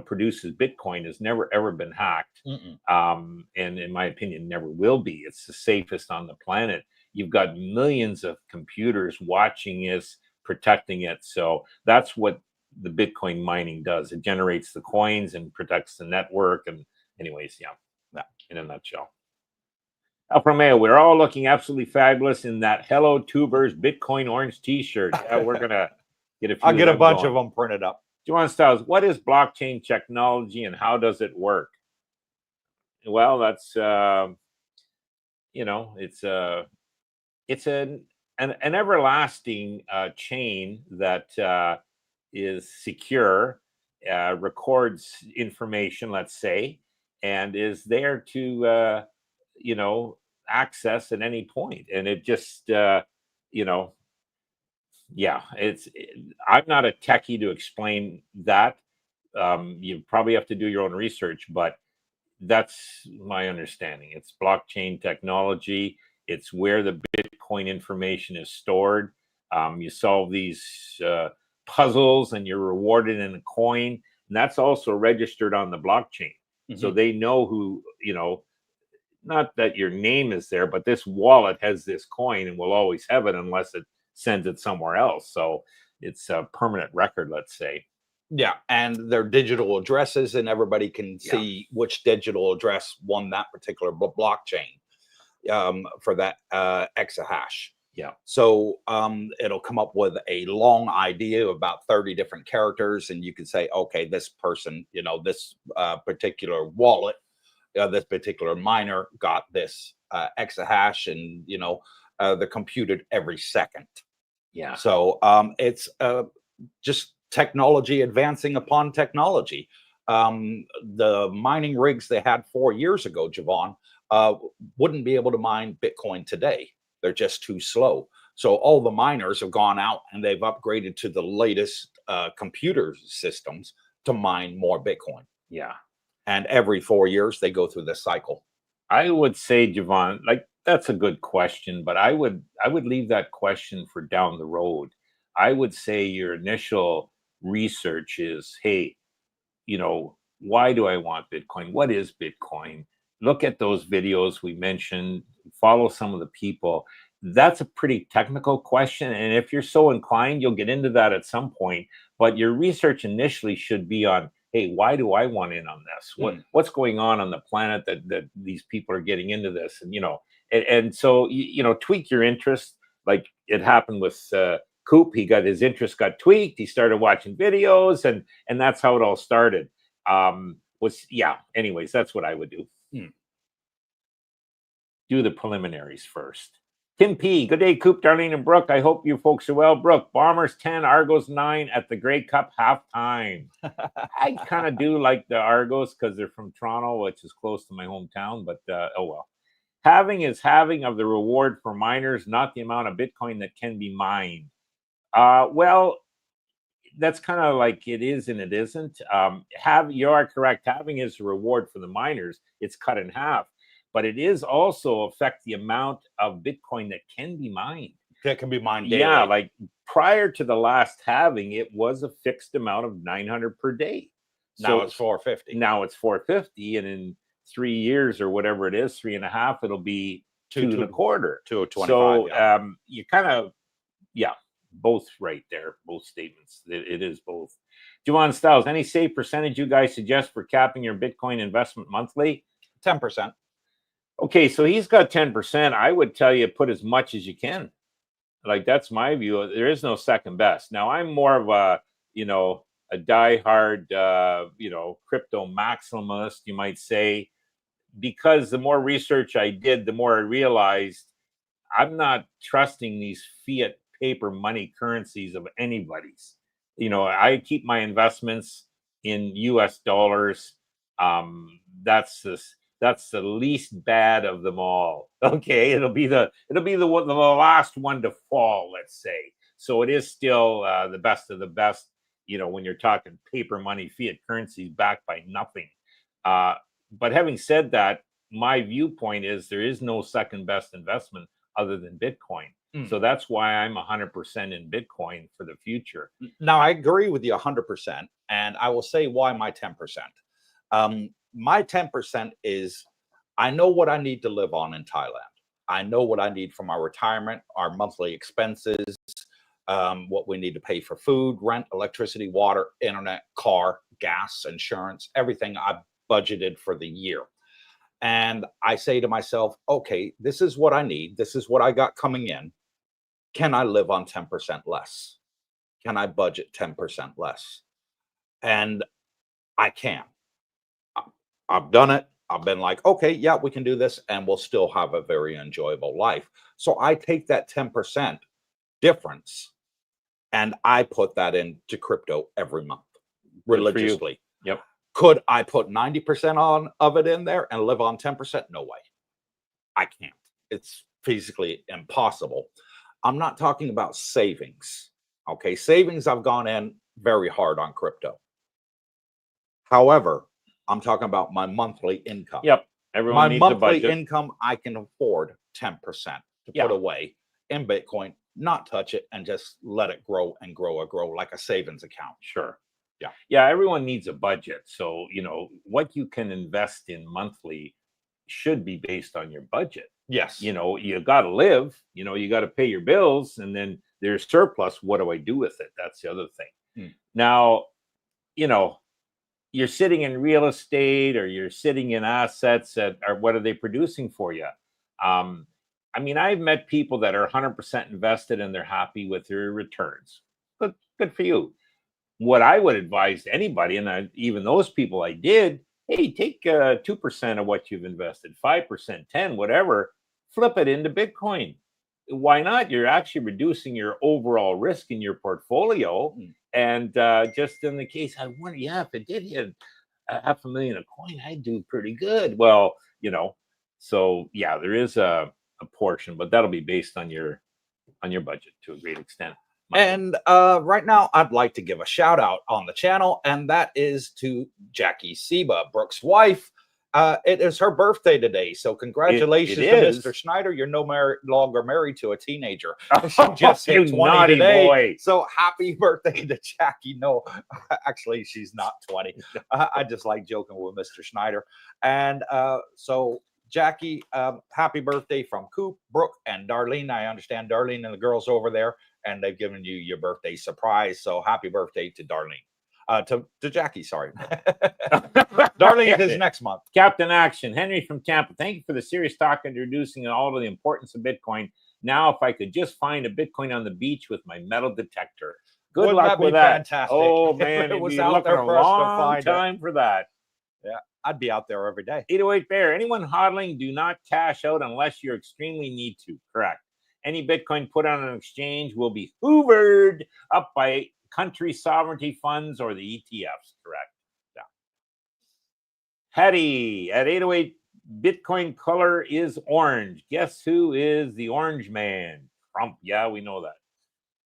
B: produces Bitcoin has never ever been hacked, and in my opinion, never will be. It's the safest on the planet. You've got millions of computers watching this, protecting it. So that's what the Bitcoin mining does. It generates the coins and protects the network. And anyways, yeah, in a nutshell. Alfa Romeo, we're all looking absolutely fabulous in that Hello Tubers Bitcoin orange t-shirt. Yeah, we're going to get a few.
A: I'll get a bunch of them printed up.
B: Javon Styles, what is blockchain technology and how does it work? Well, that's, it's an everlasting chain that is secure, records information, let's say, and is there to, access at any point. And it just, I'm not a techie to explain that. You probably have to do your own research, but that's my understanding. It's blockchain technology. It's where the Bitcoin information is stored. You solve these puzzles and you're rewarded in a coin. And that's also registered on the blockchain. So they know who, not that your name is there, but this wallet has this coin and will always have it unless it sends it somewhere else. So it's a permanent record, let's say.
A: Yeah, and their digital addresses, and everybody can see which digital address won that particular blockchain for that exahash.
B: Yeah.
A: So it'll come up with a long idea of about 30 different characters, and you can say, okay, this person, this particular wallet, this particular miner got this exahash, and they're computed every second.
B: Yeah.
A: So it's just technology advancing upon technology. The mining rigs they had 4 years ago, Javon, wouldn't be able to mine Bitcoin today. They're just too slow. So all the miners have gone out and they've upgraded to the latest computer systems to mine more Bitcoin.
B: Yeah.
A: And every 4 years they go through this cycle.
B: I would say, Javon, that's a good question, but I would leave that question for down the road. I would say your initial research is, hey, why do I want Bitcoin? What is Bitcoin? Look at those videos we mentioned, follow some of the people. That's a pretty technical question. And if you're so inclined, you'll get into that at some point. But your research initially should be on hey, why do I want in on this? What's going on the planet that these people are getting into this? And, and so, tweak your interest. Like it happened with Coop. His interest got tweaked. He started watching videos, and that's how it all started. Anyways, that's what I would do. Do the preliminaries first. Tim P, good day, Coop, Darlene, and Brooke. I hope you folks are well. Brooke, Bombers 10, Argos 9 at the Grey Cup halftime. I kind of do like the Argos because they're from Toronto, which is close to my hometown, but oh well. Having is having of the reward for miners, not the amount of Bitcoin that can be mined. Well, that's kind of like it is and it isn't. You are correct. Having is a reward for the miners. It's cut in half. But it is also affect the amount of Bitcoin that can be mined.
A: That can be mined daily.
B: Yeah, like prior to the last halving, it was a fixed amount of 900 per day.
A: Now it's 450.
B: Now it's 450, and in 3 years or whatever it is, 3.5, it'll be 2.25.
A: 225.
B: So you kind of, both right there, both statements. It is both. Juwan Styles, any safe percentage you guys suggest for capping your Bitcoin investment monthly?
A: 10%.
B: Okay, so he's got 10%. I would tell you put as much as you can. Like that's my view. There is no second best. Now I'm more of a diehard, crypto maximalist, you might say, because the more research I did, the more I realized I'm not trusting these fiat paper money currencies of anybody's. I keep my investments in US dollars. That's the least bad of them all. Okay, it'll be the last one to fall, let's say. So it is still the best of the best. When you're talking paper money, fiat currencies backed by nothing. But having said that, my viewpoint is there is no second best investment other than Bitcoin. So that's why I'm 100% in Bitcoin for the future.
A: Now I agree with you 100%, and I will say why my 10%. My 10% is I know what I need to live on in Thailand. I know what I need for my retirement, our monthly expenses, what we need to pay for food, rent, electricity, water, internet, car, gas, insurance, everything I've budgeted for the year. And I say to myself, okay, this is what I need. This is what I got coming in. Can I live on 10% less? Can I budget 10% less? And I can. I've done it. I've been like, okay, yeah, we can do this, and we'll still have a very enjoyable life. So I take that 10% difference and I put that into crypto every month religiously.
B: Yep.
A: Could I put 90% of it in there and live on 10%? No way. I can't. It's physically impossible. I'm not talking about savings. Okay, savings, I've gone in very hard on crypto. However, I'm talking about my monthly income.
B: Yep. Everyone needs a budget.
A: My monthly income, I can afford 10% to put away in Bitcoin, not touch it, and just let it grow and grow or grow like a savings account.
B: Sure. Yeah. Everyone needs a budget. So, what you can invest in monthly should be based on your budget.
A: Yes.
B: You got to live, you got to pay your bills, and then there's surplus. What do I do with it? That's the other thing. Now, you're sitting in real estate or you're sitting in assets that are, what are they producing for you? I've met people that are 100% invested and they're happy with their returns. Good for you. What I would advise to anybody, and even those people I did, hey, take 2% of what you've invested, 5%, 10, whatever, flip it into Bitcoin. Why not? You're actually reducing your overall risk in your portfolio. And just in the case, I wonder, if it did hit $500,000 a coin, I'd do pretty good. Well, so there is a portion, but that'll be based on your budget to a great extent.
A: And right now, I'd like to give a shout out on the channel, and that is to Jackie Seba, Brooke's wife. It is her birthday today, so congratulations to Mr. Schneider. You're no longer married to a teenager. She just hit 20 today. Boy. So happy birthday to Jackie. No, actually, she's not 20. I just like joking with Mr. Schneider. And so Jackie, happy birthday from Coop, Brooke, and Darlene. I understand Darlene and the girls over there, and they've given you your birthday surprise. So happy birthday to Darlene. To Jackie, sorry. Darlene is next month.
B: Captain Action, Henry from Tampa. Thank you for the serious talk introducing all of the importance of Bitcoin. Now, if I could just find a Bitcoin on the beach with my metal detector. Good luck with that.
A: Fantastic?
B: Oh man,
A: it was
B: you're
A: out
B: looking
A: there
B: a
A: for us to
B: long
A: find
B: time for that.
A: Yeah, I'd be out there every day.
B: 808 Bear. Anyone hodling, do not cash out unless you extremely need to. Correct. Any Bitcoin put on an exchange will be hoovered up by country sovereignty funds or the ETFs. Correct. Yeah. Hetty at 808. Bitcoin color is orange. Guess who is the orange man? Trump. Yeah, we know that.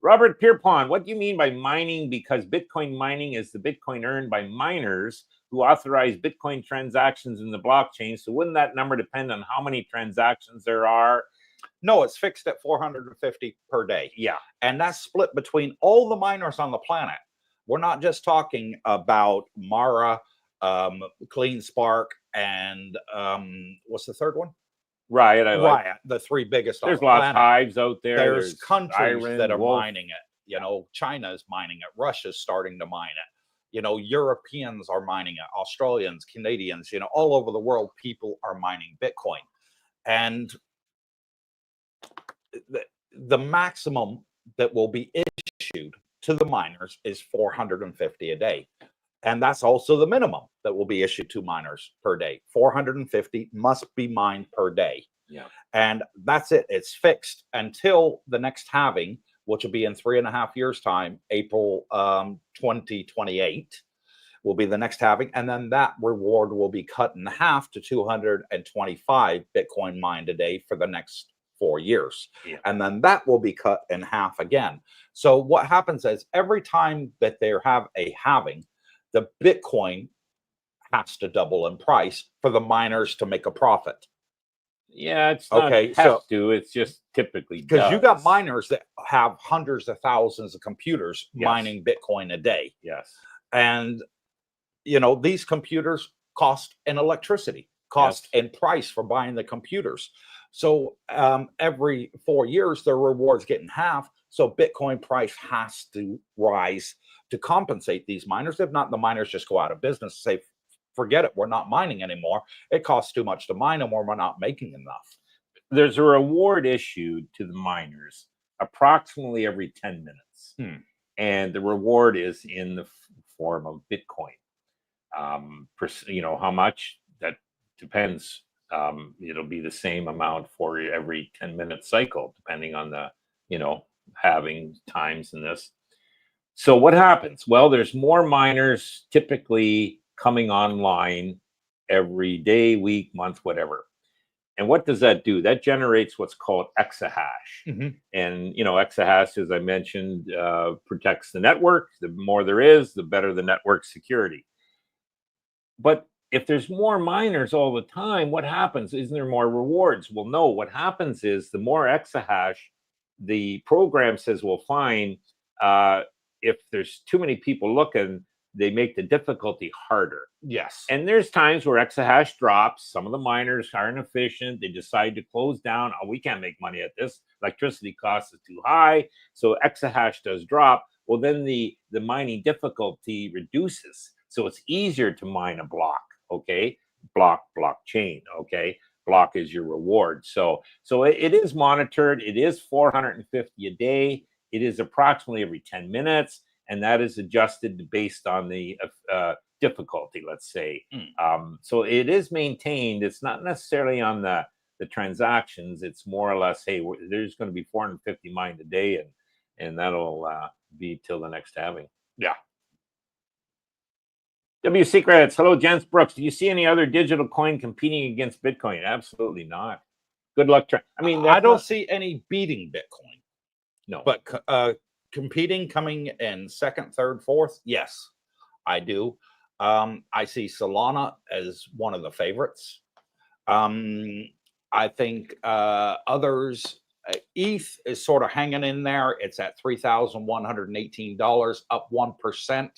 B: Robert Pierpont, what do you mean by mining? Because Bitcoin mining is the Bitcoin earned by miners who authorize Bitcoin transactions in the blockchain. So wouldn't that number depend on how many transactions there are?
A: No, it's fixed at 450 per day.
B: Yeah.
A: And that's split between all the miners on the planet. We're not just talking about Mara, Clean Spark, and what's the third one?
B: Riot.
A: Riot, the three biggest.
B: There's lots of hives out there.
A: There's countries
B: Iron,
A: that are
B: Wolf.
A: mining it. You know, China is mining it. Russia's starting to mine it. You know, Europeans are mining it. Australians, Canadians, you know, all over the world, people are mining Bitcoin. And the maximum that will be issued to the miners is 450 a day. And that's also the minimum that will be issued to miners per day. 450 must be mined per day.
B: Yeah.
A: And that's it. It's fixed until the next halving, which will be in 3.5 years' time, April 2028 will be the next halving. And then that reward will be cut in half to 225 Bitcoin mined a day for the next 4 years.
B: Yeah.
A: And then that will be cut in half again. So what happens is every time that they have a halving, the Bitcoin has to double in price for the miners to make a profit.
B: Yeah, it's not it's just typically
A: because you got miners that have hundreds of thousands of computers mining Bitcoin a day.
B: Yes.
A: And you know, these computers cost in electricity, cost in price for buying the computers. So every 4 years, their rewards get in half. So Bitcoin price has to rise to compensate these miners. If not, the miners just go out of business, say, forget it, we're not mining anymore. It costs too much to mine them, or we're not making enough.
B: There's a reward issued to the miners approximately every 10 minutes. And the reward is in the form of Bitcoin. You know, how much? That depends. It'll be the same amount for every 10-minute cycle, depending on the, you know, having times in this. So what happens? Well, there's more miners typically coming online every day, week, month, whatever. And what does that do? That generates what's called exahash. And, you know, exahash, as I mentioned, protects the network. The more there is, the better the network security. But if there's more miners all the time, what happens? Isn't there more rewards? Well, no. What happens is the more exahash, the program says, well, fine. If there's too many people looking, they make the difficulty harder.
A: Yes.
B: And there's times where exahash drops. Some of the miners aren't efficient. They decide to close down. Oh, we can't make money at this. Electricity cost is too high. So exahash does drop. Well, then the mining difficulty reduces. So it's easier to mine a block. Okay. Blockchain. Okay. Block is your reward. So it is monitored. It is 450 a day. It is approximately every 10 minutes. And that is adjusted based on the difficulty, let's say. So it is maintained. It's not necessarily on the transactions. It's more or less, hey, there's going to be 450 mined a day, and that'll be till the next halving.
A: Yeah.
B: W Secrets. Hello, Jens Brooks. Do you see any other digital coin competing against Bitcoin? Absolutely not. Good luck. I mean,
A: I don't see any beating Bitcoin.
B: No.
A: But competing, coming in second, third, fourth, yes, I do. I see Solana as one of the favorites. I think others, ETH is sort of hanging in there. It's at $3,118, up 1%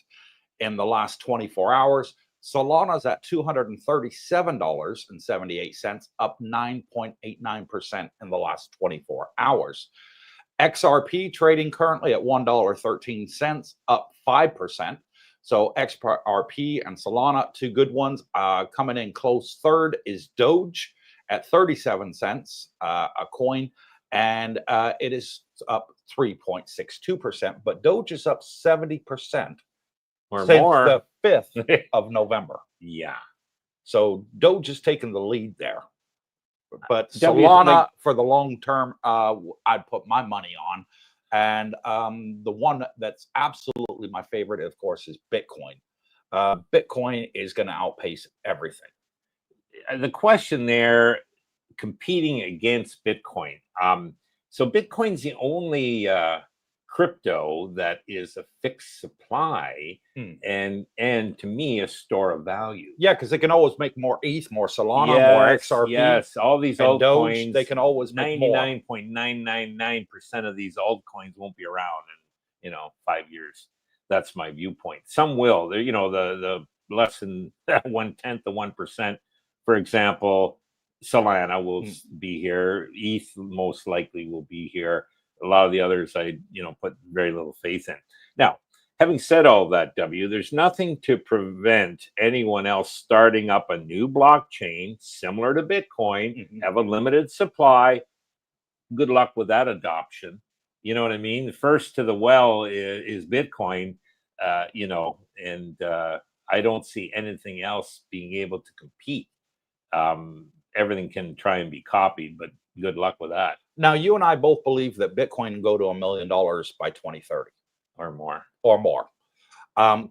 A: in the last 24 hours. Solana's at $237.78, up 9.89% in the last 24 hours. XRP trading currently at $1.13, up 5%. So XRP and Solana, two good ones. Coming in close third is Doge at 37 cents a coin, and it is up 3.62%. But Doge is up 70%
B: Or
A: since
B: more.
A: the 5th of November.
B: Yeah.
A: So Doge is taking the lead there. But
B: W is
A: Solana,
B: like-
A: for the long term, I'd put my money on. And the one that's absolutely my favorite, of course, is Bitcoin. Bitcoin is going to outpace everything.
B: The question there, competing against Bitcoin. So Bitcoin's the only crypto that is a fixed supply, and to me a store of value.
A: Yeah, because they can always make more ETH, more Solana, more XRP.
B: Yes, all these
A: and
B: altcoins,
A: Doge, they can always make more.
B: 99.999% of these altcoins won't be around in 5 years. That's my viewpoint. Some will. They're, the less than 1/10 of 1%. For example, Solana will be here. ETH most likely will be here. A lot of the others I put very little faith in. Now, having said all that, there's nothing to prevent anyone else starting up a new blockchain similar to Bitcoin, have a limited supply. Good luck with that adoption. You know what I mean? First to the well is Bitcoin, and I don't see anything else being able to compete. Everything can try and be copied, but good luck with that.
A: Now, you and I both believe that Bitcoin can go to $1 million by 2030
B: or more.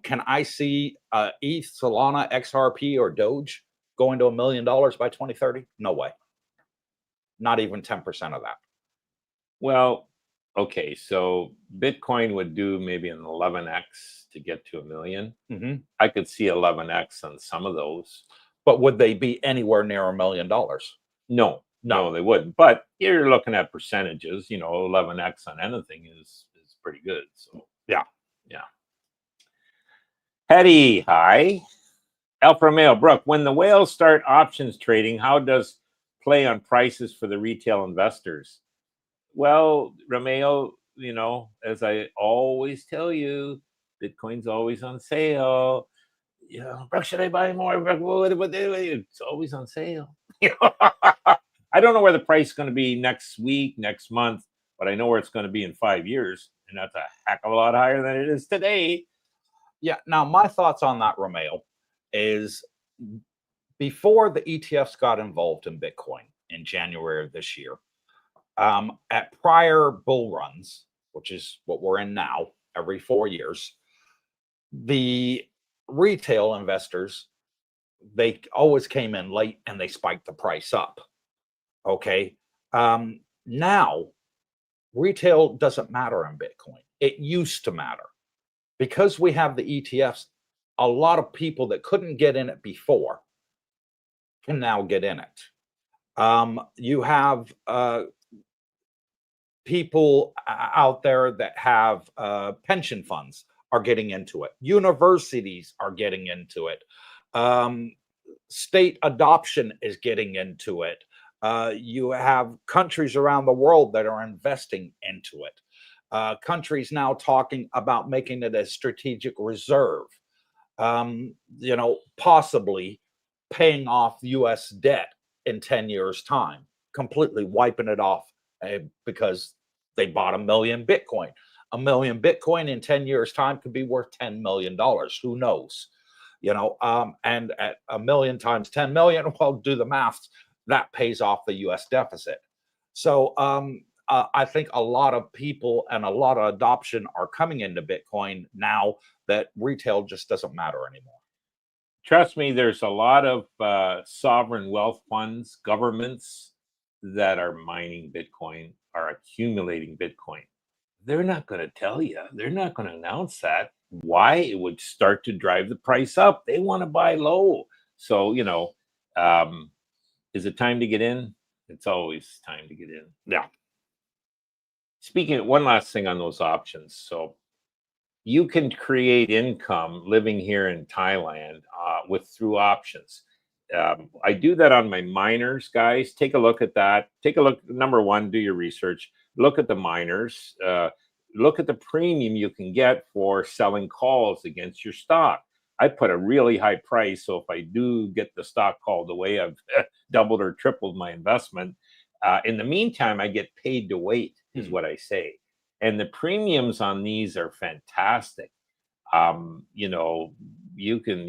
A: Can I see ETH, Solana, XRP, or Doge going to $1 million by 2030? No way. Not even 10% of that.
B: Well, okay, so Bitcoin would do maybe an 11x to get to $1 million. I could see 11x on some of those.
A: But would they be anywhere near $1 million?
B: No, they wouldn't. But you're looking at percentages. 11x on anything is pretty good. So
A: yeah.
B: Hetty, hi. Alpha Romeo, Brooke, when the whales start options trading, how does play on prices for the retail investors? Well, Romeo, as I always tell you, Bitcoin's always on sale. Brooke, should I buy more? It's always on sale. I don't know where the price is going to be next week, next month, but I know where it's going to be in 5 years, and that's a heck of a lot higher than it is today.
A: Yeah. Now, my thoughts on that, Romeo, is before the ETFs got involved in Bitcoin in January of this year, at prior bull runs, which is what we're in now, every 4 years, the retail investors, they always came in late and they spiked the price up. Okay. Now, retail doesn't matter in Bitcoin. It used to matter. Because we have the ETFs, a lot of people that couldn't get in it before can now get in it. You have people out there that have pension funds are getting into it. Universities are getting into it. State adoption is getting into it. You have countries around the world that are investing into it. Countries now talking about making it a strategic reserve, possibly paying off US debt in 10 years' time, completely wiping it off because they bought 1 million Bitcoin. 1 million Bitcoin in 10 years' time could be worth $10 million. Who knows? And at 1 million times 10 million, well, do the math, that pays off the US deficit. So I think a lot of people and a lot of adoption are coming into Bitcoin now that retail just doesn't matter anymore.
B: Trust me, there's a lot of sovereign wealth funds, governments that are mining Bitcoin, are accumulating Bitcoin. They're not going to tell you. They're not going to announce that. Why? It would start to drive the price up. They want to buy low. So, is it time to get in? It's always time to get in.
A: Yeah.
B: Speaking of one last thing on those options. So you can create income living here in Thailand through options. I do that on my miners, guys. Take a look at that. Take a look. Number one, do your research. Look at the miners. look at the premium you can get for selling calls against your stock. I put a really high price, so if I do get the stock called away, I've doubled or tripled my investment. In the meantime, I get paid to wait, is what I say. And the premiums on these are fantastic. You know, you can,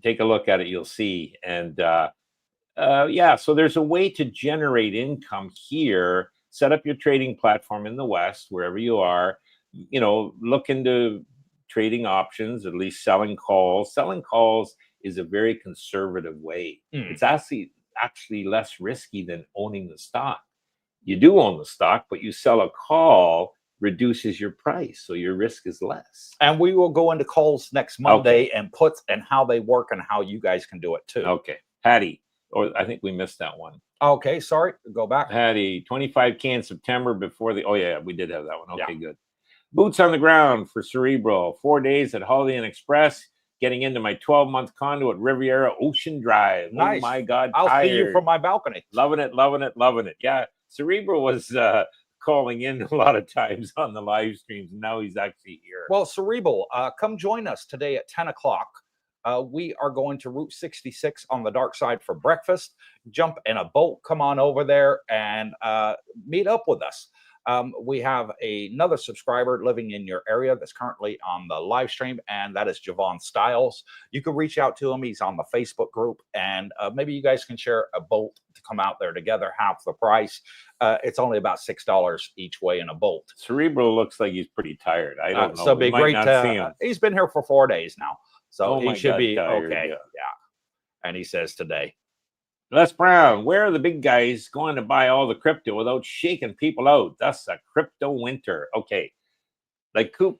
B: take a look at it, you'll see. And so there's a way to generate income here. Set up your trading platform in the West, wherever you are. You know, look into trading options, at least selling calls. Selling calls is a very conservative way. It's actually less risky than owning the stock. You do own the stock, but you sell a call, reduces your price, so your risk is less.
A: And we will go into calls next Monday and puts and how they work and how you guys can do it too.
B: Okay, Patty, or I think we missed that one.
A: Okay, sorry, go back.
B: Patty, 25K in September before the. Oh yeah, we did have that one. Okay, good. Boots on the ground for Cerebral. 4 days at Holiday Inn Express. Getting into my 12-month condo at Riviera Ocean Drive.
A: Nice.
B: Oh my God,
A: I'll see you from my balcony.
B: Loving it, loving it, loving it. Yeah, Cerebral was calling in a lot of times on the live streams. Now he's actually here.
A: Well, Cerebral, come join us today at 10 o'clock. We are going to Route 66 on the dark side for breakfast. Jump in a boat, come on over there and meet up with us. We have another subscriber living in your area that's currently on the live stream, and that is Javon Styles. You can reach out to him. He's on the Facebook group, and maybe you guys can share a boat to come out there together, half the price. It's only about $6 each way in a boat.
B: Cerebral looks like he's pretty tired. I don't know.
A: So be great. He's been here for 4 days now, so he should be okay. Yeah. And he says today.
B: Les Brown, where are the big guys going to buy all the crypto without shaking people out? That's a crypto winter. Okay. Like Coop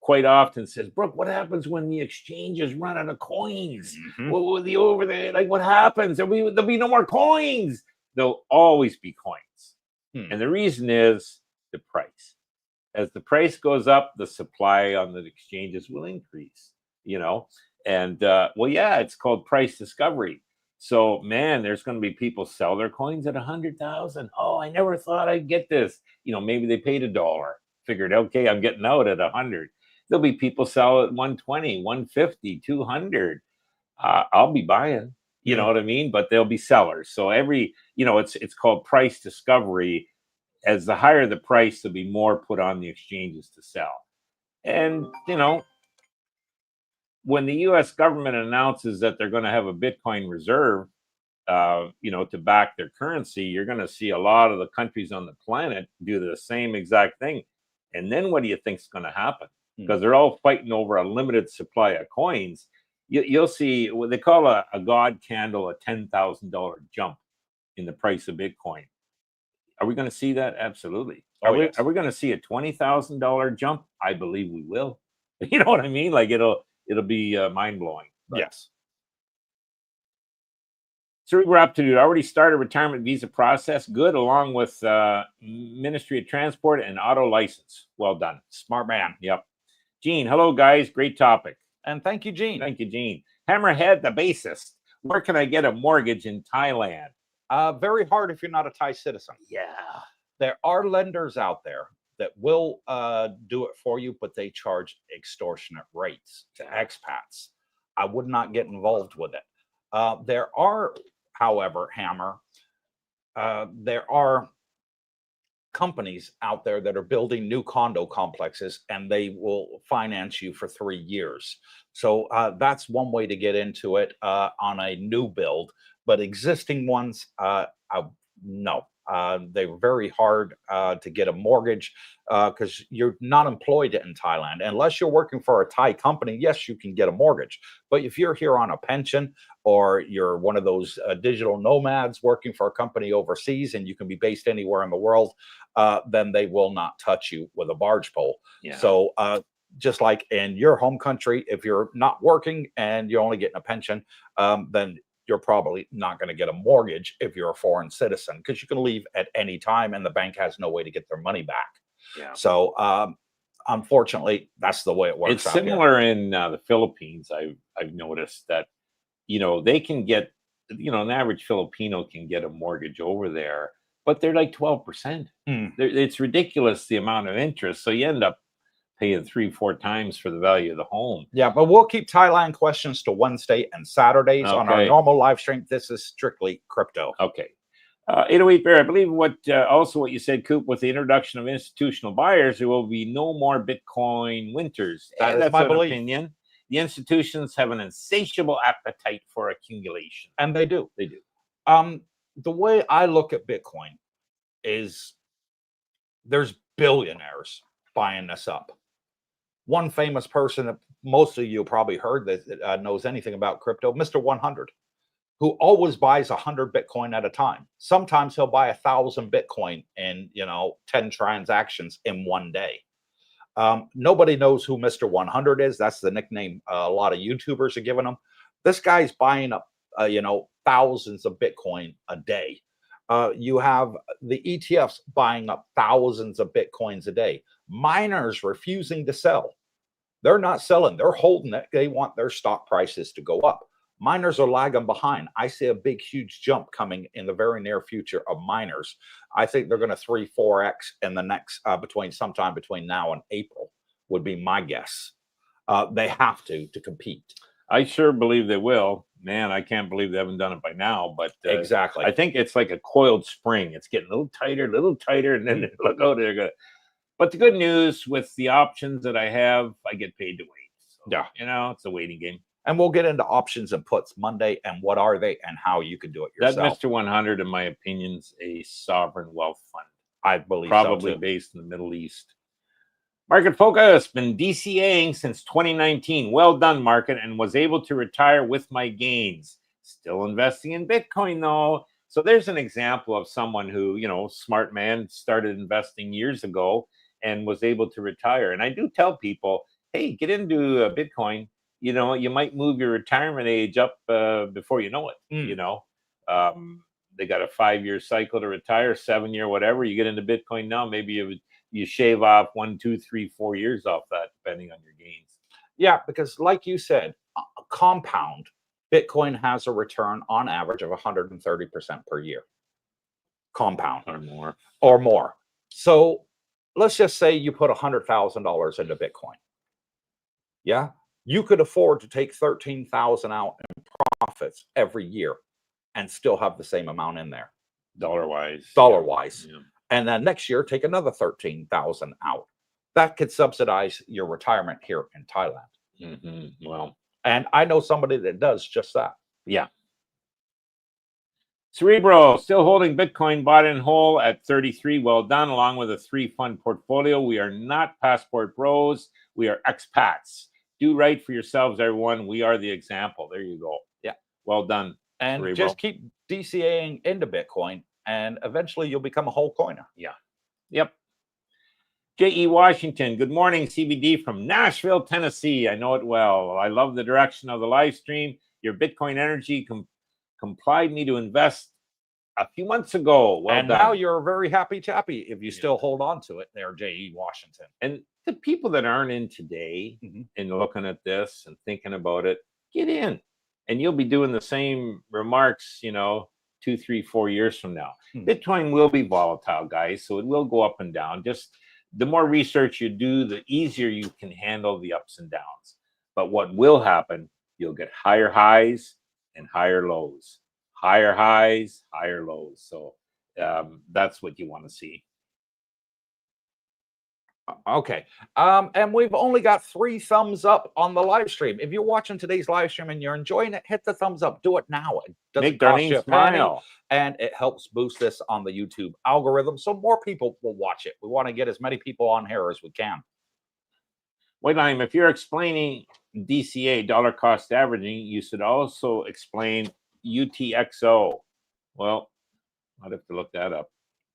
B: quite often says, Brooke, what happens when the exchanges run out of coins? What will the over there? Like, what happens? There'll be no more coins. There'll always be coins. And the reason is the price. As the price goes up, the supply on the exchanges will increase, you know? And it's called price discovery. So, man, there's going to be people sell their coins at 100,000. Oh, I never thought I'd get this. You know, maybe they paid $1. Figured, okay, I'm getting out at 100. There'll be people sell at 120, 150, 200. I'll be buying, you know what I mean? But there'll be sellers. So it's called price discovery. As the higher the price, there'll be more put on the exchanges to sell. And, when the U.S. government announces that they're going to have a Bitcoin reserve, to back their currency, you're going to see a lot of the countries on the planet do the same exact thing. And then what do you think is going to happen? Because they're all fighting over a limited supply of coins. You'll see what they call a God candle, a $10,000 jump in the price of Bitcoin. Are we going to see that? Absolutely. Are we going to see a $20,000 jump? I believe we will. You know what I mean? Like it'll be mind-blowing.
A: Yes.
B: Cerebral Aptitude already started retirement visa process. Good, along with Ministry of Transport and auto license. Well done.
A: Smart man.
B: Yep. Gene, hello, guys. Great topic.
A: And thank you, Gene.
B: Thank you, Gene. Hammerhead, the bassist. Where can I get a mortgage in Thailand?
A: Very hard if you're not a Thai citizen.
B: Yeah.
A: There are lenders out there that will do it for you, but they charge extortionate rates to expats. I would not get involved with it. There are, however, Hammer, there are companies out there that are building new condo complexes, and they will finance you for 3 years. So that's one way to get into it on a new build. But existing ones, no. They're very hard to get a mortgage because you're not employed in Thailand. Unless you're working for a Thai company, yes, you can get a mortgage. But if you're here on a pension or you're one of those digital nomads working for a company overseas and you can be based anywhere in the world, then they will not touch you with a barge pole. Yeah. So just like in your home country, if you're not working and you're only getting a pension, then you're probably not going to get a mortgage if you're a foreign citizen, because you can leave at any time and the bank has no way to get their money back. Yeah. So unfortunately, that's the way it works.
B: It's similar in the Philippines. I've noticed that, they can get, an average Filipino can get a mortgage over there, but they're like 12%. It's ridiculous, the amount of interest. So you end up paying 3-4 times for the value of the home.
A: Yeah, but we'll keep Thailand questions to Wednesday and Saturdays on our
B: Okay.
A: normal live stream. This is strictly crypto.
B: Okay. 808 Bear, I believe also what you said, Coop, with the introduction of institutional buyers, there will be no more Bitcoin winters.
A: That is
B: That's
A: my
B: an
A: belief.
B: opinion. The institutions have an insatiable appetite for accumulation.
A: And they do.
B: They do.
A: The way I look at Bitcoin is there's billionaires buying this up. One famous person that most of you probably heard that knows anything about crypto, Mr. 100, who always buys 100 Bitcoin at a time. Sometimes he'll buy 1,000 Bitcoin in 10 transactions in one day. Nobody knows who Mr. 100 is. That's the nickname a lot of YouTubers are giving him. This guy's buying up thousands of Bitcoin a day. You have the ETFs buying up thousands of Bitcoins a day. Miners refusing to sell. They're not selling. They're holding it. They want their stock prices to go up. Miners are lagging behind. I see a big, huge jump coming in the very near future of miners. I think they're going to 3-4x in the next sometime between now and April would be my guess. They have to compete.
B: I sure believe they will. Man, I can't believe they haven't done it by now. But
A: exactly,
B: I think it's like a coiled spring. It's getting a little tighter, and then look out, they're good. But the good news with the options that I have, I get paid to wait. So,
A: yeah,
B: it's a waiting game.
A: And we'll get into options and puts Monday and what are they and how you can do it yourself.
B: That Mr. 100, in my opinion, is a sovereign wealth fund.
A: I believe
B: probably
A: so
B: based in the Middle East. Market Focus, been DCAing since 2019. Well done, market, and was able to retire with my gains. Still investing in Bitcoin, though. So there's an example of someone who, smart man, started investing years ago and was able to retire. And I do tell people, hey, get into Bitcoin. You might move your retirement age up before you know it. They got a 5-year cycle to retire, 7-year, whatever. You get into Bitcoin now, maybe you shave off 1, 2, 3, 4 years off that, depending on your gains.
A: Yeah, because like you said, a compound, Bitcoin has a return on average of 130% per year. Compound. Or more. So let's just say you put $100,000 into Bitcoin. Yeah. You could afford to take 13,000 out in profits every year and still have the same amount in there.
B: Dollar-wise.
A: Yeah. And then next year, take another 13,000 out. That could subsidize your retirement here in Thailand.
B: Well,
A: and I know somebody that does just that.
B: Yeah. Cerebro, still holding Bitcoin, bought in whole at 33. Well done, along with a 3-fund portfolio. We are not passport bros. We are expats. Do right for yourselves, everyone. We are the example. There you go.
A: Yeah.
B: Well done.
A: And
B: Cerebro.
A: Just keep DCAing into Bitcoin, and eventually you'll become a whole coiner.
B: Yeah. Yep. J.E. Washington, good morning, CBD from Nashville, Tennessee. I know it well. I love the direction of the live stream. Your Bitcoin energy complied me to invest a few months ago. Well
A: and
B: done.
A: Now you're a very happy chappy if you still hold on to it there, J.E. Washington.
B: And the people that aren't in today and looking at this and thinking about it, get in. And you'll be doing the same remarks, 2, 3, 4 years from now. Bitcoin will be volatile, guys, so it will go up and down. Just the more research you do, the easier you can handle the ups and downs. But what will happen, you'll get higher highs and higher lows. Higher highs, higher lows. So that's what you want to see.
A: Okay. And we've only got 3 thumbs up on the live stream. If you're watching today's live stream and you're enjoying it, hit the thumbs up. Do it now. It doesn't cost you a penny, and it helps boost this on the YouTube algorithm so more people will watch it. We want to get as many people on here as we can.
B: Wait, if you're explaining DCA, dollar cost averaging, you should also explain UTXO. Well, I'd have to look that up.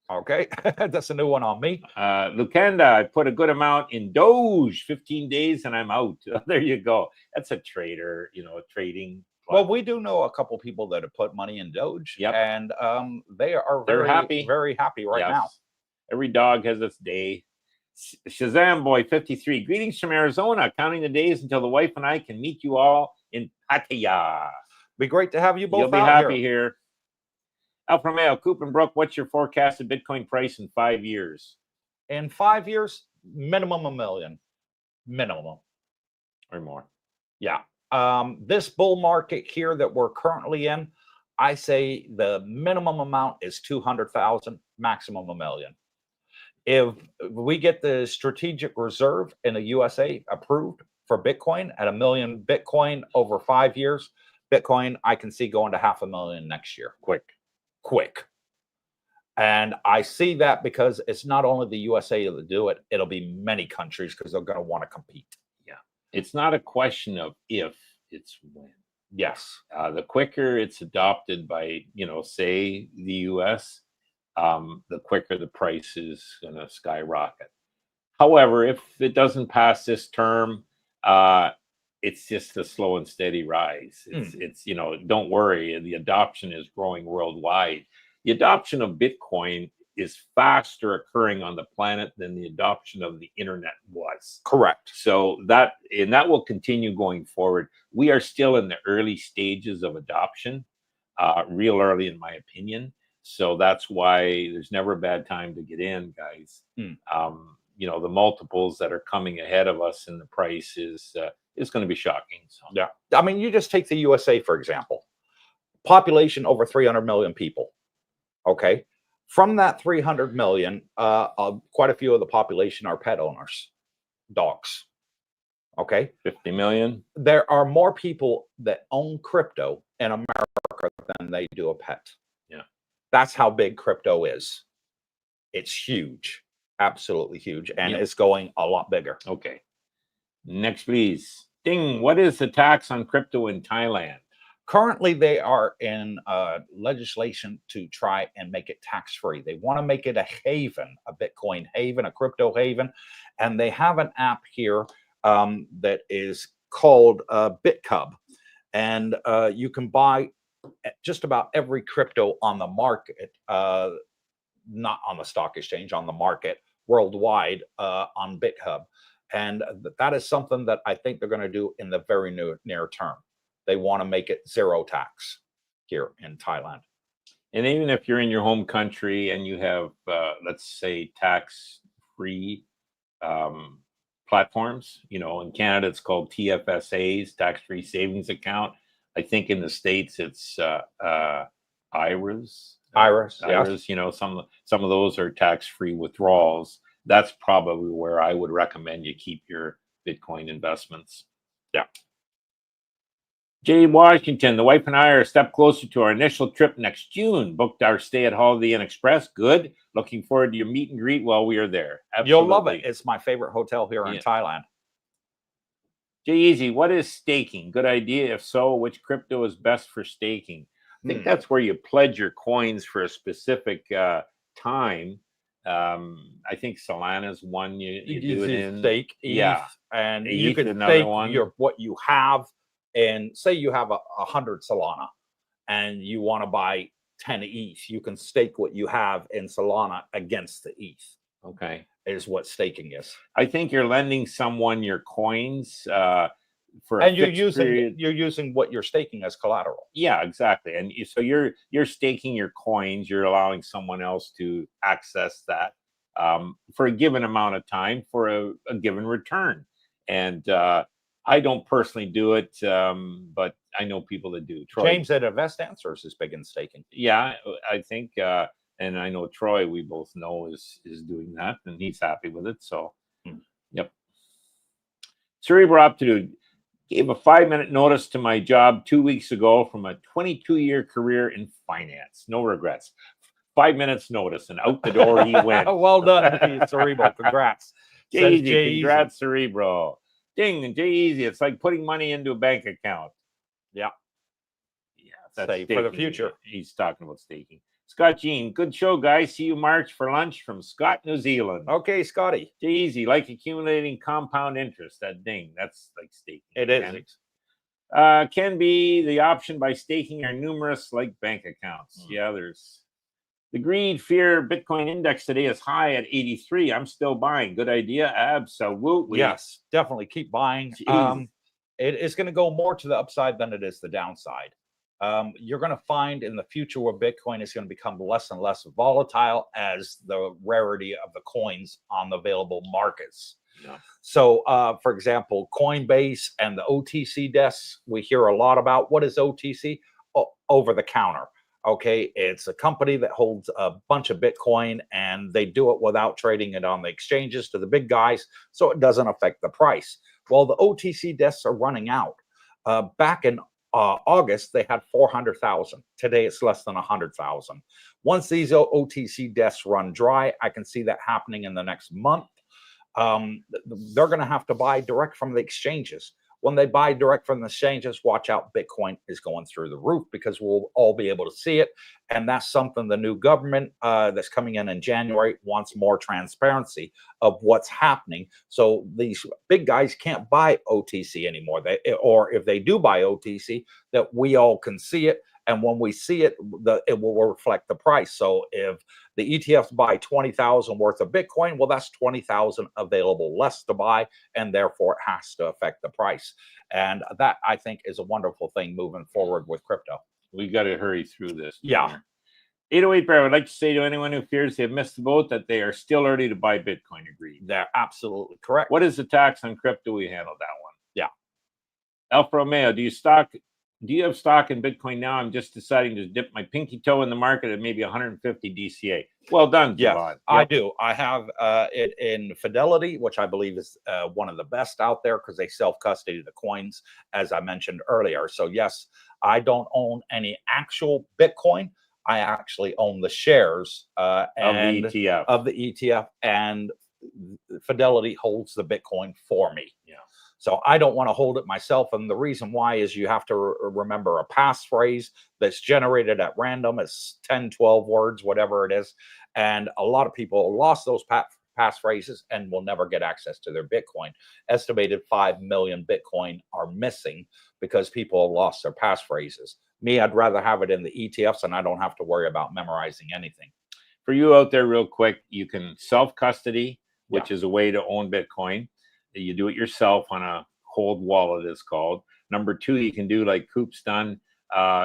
A: Okay, that's a new one on me.
B: Lucanda, I put a good amount in Doge, 15 days, and I'm out. There you go. That's a trader, trading.
A: Well, we do know a couple people that have put money in Doge, and they're
B: happy,
A: very happy right now.
B: Every dog has its day. Shazam Boy 53, greetings from Arizona, counting the days until the wife and I can meet you all in Pattaya.
A: Be great to have you both.
B: You'll be happy here. Alpha Romeo, Coop and Brooke, what's your forecasted Bitcoin price in 5 years?
A: In 5 years, minimum $1 million. minimum.
B: or more.
A: Yeah. This bull market here that we're currently in, I say the minimum amount is 200,000, maximum $1 million. If we get the strategic reserve in the USA approved for Bitcoin at 1 million Bitcoin over 5 years, Bitcoin I can see going to 500,000 next year. Quick. And I see that because it's not only the USA that do it, it'll be many countries because they're going to want to compete.
B: Yeah. It's not a question of if, it's when.
A: Yes.
B: The quicker it's adopted by, say the US, the quicker the price is going to skyrocket. However, if it doesn't pass this term, it's just a slow and steady rise. It's don't worry, the adoption is growing worldwide. The adoption of Bitcoin is faster occurring on the planet than the adoption of the internet was.
A: Correct.
B: So that will continue going forward. We are still in the early stages of adoption, real early in my opinion. So that's why there's never a bad time to get in, guys. The multiples that are coming ahead of us in the price is going to be shocking. So.
A: Yeah. I mean, you just take the USA, for example. Population over 300 million people. Okay. From that 300 million, quite a few of the population are pet owners, dogs. Okay.
B: 50 million.
A: There are more people that own crypto in America than they do a pet.
B: Yeah.
A: That's how big crypto is. It's huge. Absolutely huge. And it's going a lot bigger.
B: Okay. Next, please. Ding. What is the tax on crypto in Thailand?
A: Currently, they are in legislation to try and make it tax-free. They want to make it a haven, a Bitcoin haven, a crypto haven. And they have an app here that is called BitCub. And you can buy just about every crypto on the market, not on the stock exchange, on the market worldwide on BitHub. And that is something that I think they're going to do in the very near term. They want to make it zero tax here in Thailand.
B: And even if you're in your home country and you have, let's say, tax-free platforms, in Canada, it's called TFSAs, tax-free savings account. I think in the States, it's IRAs.
A: Yes.
B: Some of those are tax-free withdrawals. That's probably where I would recommend you keep your Bitcoin investments.
A: Yeah.
B: Jay Washington, the wife and I are a step closer to our initial trip next June. Booked our stay at Holiday Inn Express. Good. Looking forward to your meet and greet while we are there. Absolutely.
A: You'll love it. It's my favorite hotel here in Thailand.
B: Jay Easy, what is staking? Good idea. If so, which crypto is best for staking? I think that's where you pledge your coins for a specific time. I think Solana's one you do it in.
A: Stake ETH, and you can
B: another
A: stake
B: one.
A: What you have. And say you have 100 Solana and you want to buy 10 ETH, you can stake what you have in Solana against the ETH.
B: Okay.
A: Is what staking is.
B: I think you're lending someone your coins for
A: and you're using what you're staking as collateral.
B: Yeah, exactly. And so you're staking your coins, you're allowing someone else to access that for a given amount of time for a given return. And I don't personally do it, but I know people that do. Troy,
A: James at Invest Answers is big in staking.
B: Yeah, I think, and I know Troy, we both know is doing that, and he's happy with it. So, Yep. Cerebral Aptitude gave a 5-minute notice to my job 2 weeks ago from a 22-year career in finance. No regrets. 5 minutes notice, and out the door he went.
A: Well done, Cerebral. Congrats.
B: Jay, congrats, Cerebral. Ding, and Jay Easy. It's like putting money into a bank account.
A: Yeah.
B: Yeah. That's
A: staking for the future.
B: He's talking about staking. Scott Jean, good show, guys. See you March for lunch from Scott, New Zealand.
A: Okay, Scotty.
B: Jay Easy, like accumulating compound interest. That ding. That's like staking.
A: It is.
B: Can be the option by staking our numerous like bank accounts. Yeah, there's the greed fear Bitcoin index today is high at 83. I'm still buying. Good idea. Absolutely.
A: Yes, definitely keep buying. It is going to go more to the upside than it is the downside. You're going to find in the future where Bitcoin is going to become less and less volatile as the rarity of the coins on the available markets.
B: Yeah.
A: So, for example, Coinbase and the OTC desks, we hear a lot about. What is OTC? Over the counter. Okay, it's a company that holds a bunch of Bitcoin and they do it without trading it on the exchanges to the big guys, so it doesn't affect the price. Well, the OTC desks are running out. Back in August, they had 400,000. Today, it's less than 100,000. Once these OTC desks run dry, I can see that happening in the next month. They're going to have to buy direct from the exchanges. When they buy direct from the exchanges, watch out, Bitcoin is going through the roof because we'll all be able to see it. And that's something the new government that's coming in January wants more transparency of what's happening. So these big guys can't buy OTC anymore. Or if they do buy OTC, that we all can see it. And when we see it, it will reflect the price. So if the ETFs buy 20,000 worth of Bitcoin, well, that's 20,000 available less to buy, and therefore it has to affect the price. And that, I think, is a wonderful thing moving forward with crypto.
B: We got to hurry through this.
A: Yeah.
B: 808 Bear, I would like to say to anyone who fears they have missed the boat that they are still early to buy Bitcoin. Agreed.
A: They're absolutely correct.
B: What is the tax on crypto? We handled that one.
A: Yeah.
B: Alfa Romeo, do you have stock in Bitcoin now? I'm just deciding to dip my pinky toe in the market at maybe 150 DCA. Well done,
A: yes,
B: Javon. Yep.
A: I do. I have it in Fidelity, which I believe is one of the best out there because they self-custody the coins, as I mentioned earlier. So yes, I don't own any actual Bitcoin. I actually own the shares
B: of the
A: ETF, and Fidelity holds the Bitcoin for me.
B: Yeah.
A: So I don't want to hold it myself. And the reason why is you have to remember a passphrase that's generated at random. It's 10, 12 words, whatever it is. And a lot of people lost those passphrases and will never get access to their Bitcoin. Estimated 5 million Bitcoin are missing because people lost their passphrases. Me, I'd rather have it in the ETFs and I don't have to worry about memorizing anything.
B: For you out there, real quick, you can self-custody, which is a way to own Bitcoin. You do it yourself on a cold wallet, it's called. Number two, you can do like Coop's done,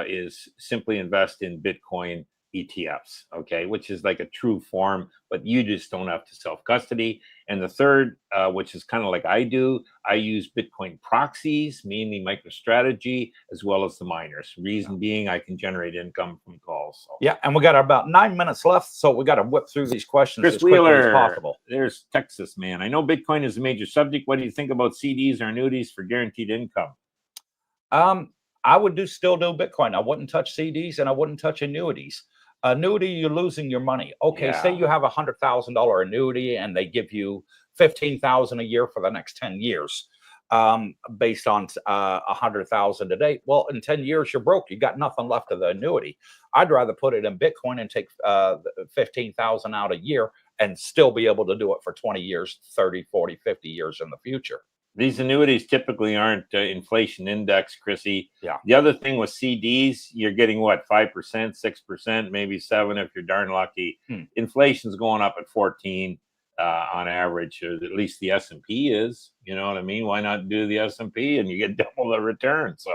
B: is simply invest in Bitcoin ETFs, okay, which is like a true form, but you just don't have to self-custody. And the third, which is kind of like I do, I use Bitcoin proxies, mainly MicroStrategy, as well as the miners. Reason being, I can generate income from calls. So.
A: Yeah, and we got about 9 minutes left, so we got to whip through these questions
B: Chris
A: as quickly
B: Wheeler,
A: as possible.
B: There's Texas, man. I know Bitcoin is a major subject. What do you think about CDs or annuities for guaranteed income?
A: I would still do Bitcoin. I wouldn't touch CDs and I wouldn't touch annuities. Annuity, you're losing your money. Okay, say you have $100,000 annuity and they give you $15,000 a year for the next 10 years, based on 100,000 a day. Well, in 10 years you're broke. You got nothing left of the annuity. I'd rather put it in Bitcoin and take 15,000 out a year and still be able to do it for 20 years, 30, 40, 50 years in the future.
B: These annuities typically aren't inflation index, Chrissy.
A: Yeah.
B: The other thing with CDs, you're getting what, 5%, 6%, maybe 7% if you're darn lucky. Inflation's going up at 14 on average, or at least the S&P is. You know what I mean? Why not do the S&P and you get double the return? So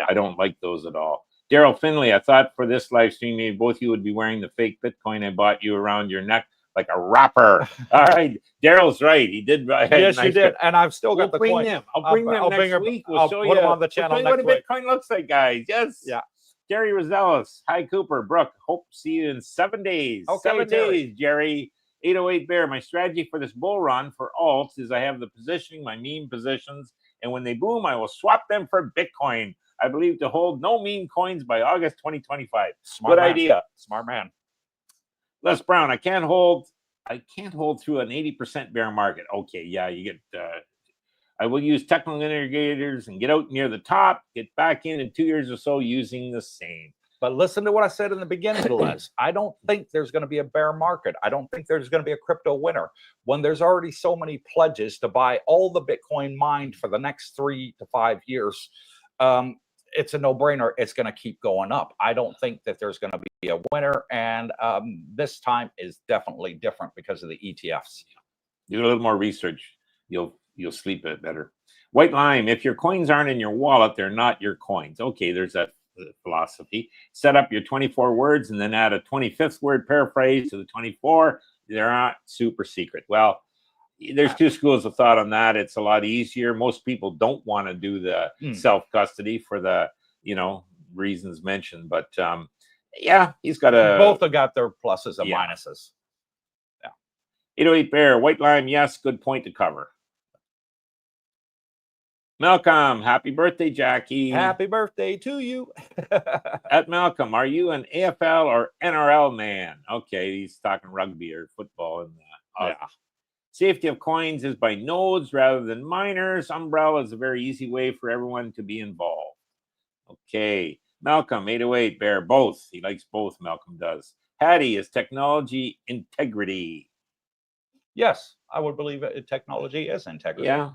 B: I don't like those at all. Daryl Finley, I thought for this live stream, maybe both you would be wearing the fake Bitcoin I bought you around your neck like a rapper. All right, Daryl's right. He did.
A: Yes, you did. And I've still got the coin.
B: I'll bring them next week. We'll show you
A: them on the channel
B: what a
A: next week.
B: Bitcoin looks like, guys. Yes.
A: Yeah.
B: Jerry Rosales. Hi, Cooper. Brooke. Hope to see you in 7 days.
A: Okay,
B: 7 days, Jerry. 808 Bear. My strategy for this bull run for alts is I have the positioning, my meme positions, and when they boom, I will swap them for Bitcoin. I believe to hold no meme coins by August 2025.
A: Smart
B: Good
A: man.
B: idea.
A: Smart man.
B: Les Brown. I can't hold through an 80% bear market. Okay, yeah, you get. I will use technical indicators and get out near the top, get back in 2 years or so using the same.
A: But listen to what I said in the beginning, Les. I don't think there's going to be a bear market. I don't think there's going to be a crypto winter when there's already so many pledges to buy all the Bitcoin mined for the next 3 to 5 years. It's a no-brainer. It's going to keep going up. I don't think that there's going to be a winner, and this time is definitely different because of the ETFs.
B: Do a little more research. You'll sleep a bit better. White Lime. If your coins aren't in your wallet, they're not your coins. Okay, there's that philosophy. Set up your 24 words and then add a 25th word paraphrase to the 24. They're not super secret. Well, there's two schools of thought on that. It's a lot easier. Most people don't want to do the self-custody for the, reasons mentioned. But yeah, he's got
A: both have got their pluses and minuses.
B: Yeah. 808 Bear, White Lime, yes, good point to cover. Malcolm, happy birthday, Jackie.
A: Happy birthday to you.
B: At Malcolm, are you an AFL or NRL man? Okay, he's talking rugby or football. And safety of coins is by nodes rather than miners. Umbrella is a very easy way for everyone to be involved. Okay, Malcolm, 808 Bear, both. He likes both, Malcolm does. Hattie, is technology integrity?
A: Yes, I would believe it. Technology is integrity.
B: Yeah.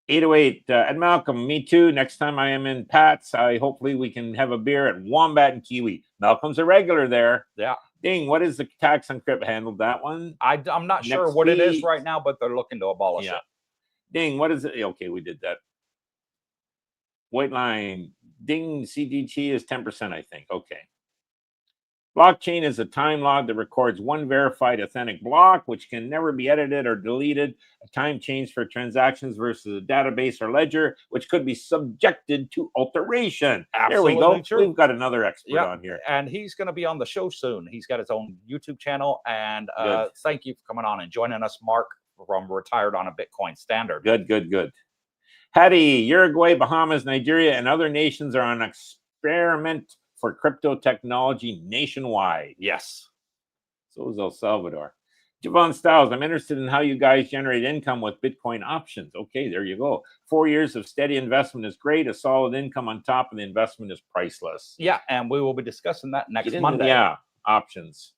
B: 808 and Malcolm, me too. Next time I am in Pat's, hopefully we can have a beer at Wombat and Kiwi. Malcolm's a regular there.
A: Yeah.
B: Ding, what is the tax on crypto? Handled that one?
A: I'm not sure what it is right now, but they're looking to abolish it.
B: Ding, what is it? Okay, we did that. White line. Ding, CDT is 10%, I think. Okay. Blockchain is a time log that records one verified authentic block, which can never be edited or deleted. A time change for transactions versus a database or ledger, which could be subjected to alteration.
A: Absolutely.
B: There we go.
A: True.
B: We've got another expert on here.
A: And he's going to be on the show soon. He's got his own YouTube channel. And thank you for coming on and joining us, Mark, from Retired on a Bitcoin Standard.
B: Good. Hattie, Uruguay, Bahamas, Nigeria, and other nations are on experiment for crypto technology nationwide.
A: Yes.
B: So is El Salvador. Javon Styles, I'm interested in how you guys generate income with Bitcoin options. Okay, there you go. 4 years of steady investment is great. A solid income on top of the investment is priceless.
A: Yeah, and we will be discussing that next Monday.
B: Yeah, options.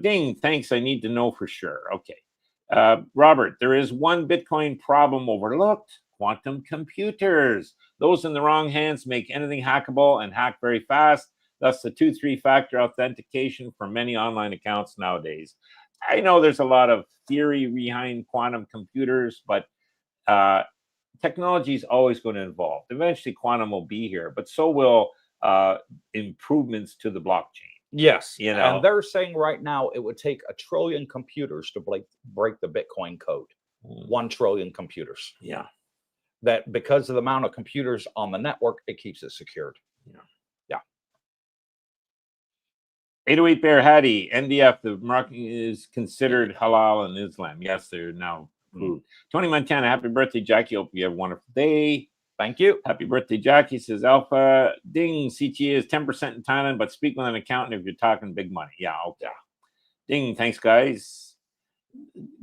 B: Ding, thanks. I need to know for sure. Okay. Robert, there is one Bitcoin problem overlooked. Quantum computers. Those in the wrong hands make anything hackable and hack very fast. Thus, the 2-3 factor authentication for many online accounts nowadays. I know there's a lot of theory behind quantum computers, but technology is always going to evolve. Eventually, quantum will be here, but so will improvements to the blockchain.
A: Yes, and they're saying right now it would take 1 trillion computers to break the Bitcoin code. 1 trillion computers.
B: Yeah.
A: That because of the amount of computers on the network, it keeps it secured. Yeah.
B: 808 Bear Hattie, NDF, the market is considered halal in Islam. Yes, they're now approved. Tony Montana, happy birthday, Jackie. Hope you have a wonderful day.
A: Thank you.
B: Happy birthday, Jackie, says Alpha. Ding, CTA is 10% in Thailand, but speak with an accountant if you're talking big money. Yeah, okay. Ding, thanks, guys.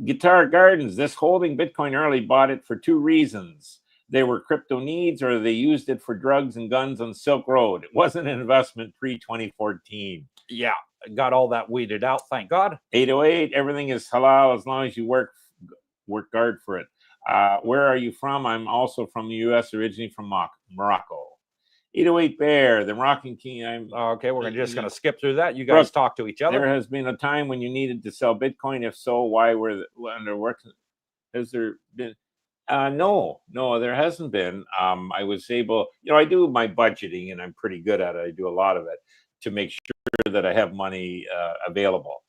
B: Guitar Gardens, this holding Bitcoin early bought it for 2 reasons. They were crypto needs or they used it for drugs and guns on Silk Road. It wasn't an investment pre-2014.
A: Yeah, got all that weeded out, thank God.
B: 808, everything is halal as long as you work hard for it. Where are you from? I'm also from the U.S., originally from Morocco. 808 Bear, the Moroccan King.
A: Okay, we're just going to skip through that. You guys Brooke, talk to each other.
B: There has been a time when you needed to sell Bitcoin. If so, why were under work? Has there been? No, there hasn't been. I was able, I do my budgeting and I'm pretty good at it. I do a lot of it to make sure that I have money available.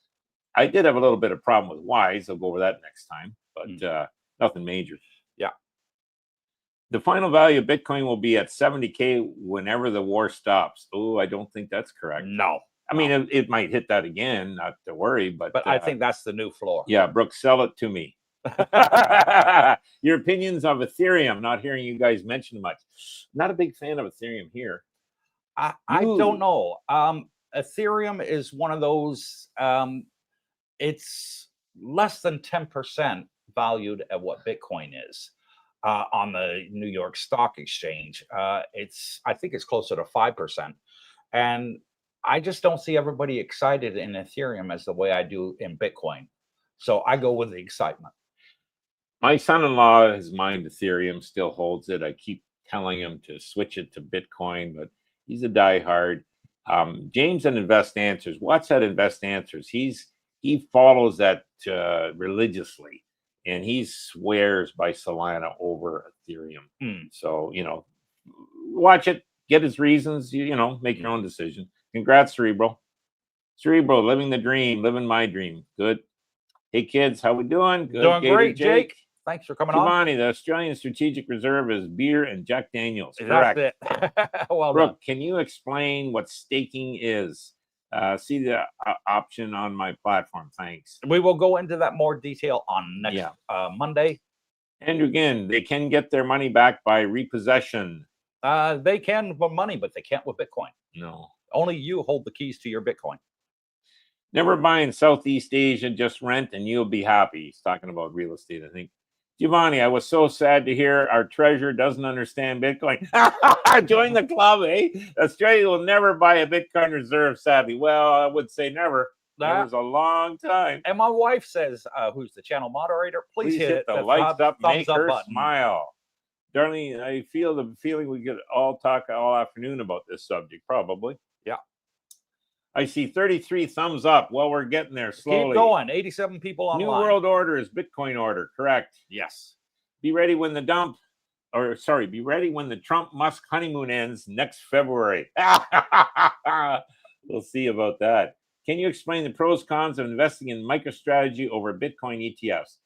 B: I did have a little bit of problem with Wise. I'll go over that next time, but nothing major. Yeah. The final value of Bitcoin will be at 70K whenever the war stops. Oh, I don't think that's correct.
A: No.
B: I mean, it might hit that again, not to worry, but
A: I think that's the new floor.
B: Yeah, Brooke, sell it to me. Your opinions of Ethereum, not hearing you guys mention much. Not a big fan of Ethereum here.
A: I don't know. Ethereum is one of those, it's less than 10% valued at what Bitcoin is on the New York Stock Exchange. I think it's closer to 5%. And I just don't see everybody excited in Ethereum as the way I do in Bitcoin. So I go with the excitement.
B: My son-in-law has mined Ethereum, still holds it. I keep telling him to switch it to Bitcoin, but he's a diehard. James at Invest Answers. What's that Invest Answers? He follows that religiously, and he swears by Solana over Ethereum. So, watch it. get his reasons. You know, make your own decision. Congrats, Cerebro. Cerebro, living the dream, living my dream. Good. Hey, kids, how we doing? Good.
A: Doing
B: Gator
A: great, Jake. Thanks for coming on.
B: Giovanni, the Australian Strategic Reserve is beer and Jack Daniels.
A: That's
B: Correct.
A: it. Well
B: Brooke,
A: done.
B: can you explain what staking is? See the option on my platform. Thanks.
A: We will go into that more detail on next Monday.
B: Andrew, again, they can get their money back by repossession.
A: They can with money, but they can't with Bitcoin.
B: No.
A: Only you hold the keys to your Bitcoin.
B: Never buy in Southeast Asia, just rent and you'll be happy. He's talking about real estate, I think. Giovanni, I was so sad to hear our treasurer doesn't understand Bitcoin. Join the club, eh? Australia will never buy a Bitcoin reserve, sadly. Well, I would say never. That was a long time.
A: And my wife says, who's the channel moderator, please hit
B: the lights up, make her
A: button.
B: Smile. Darlene, I feel the feeling we could all talk all afternoon about this subject, probably.
A: Yeah.
B: I see 33 thumbs up. Well, we're getting there slowly.
A: Keep going. 87 people online.
B: New World Order is Bitcoin order. Correct.
A: Yes.
B: Be ready when the be ready when the Trump-Musk honeymoon ends next February. We'll see about that. Can you explain the pros, cons of investing in MicroStrategy over Bitcoin ETFs?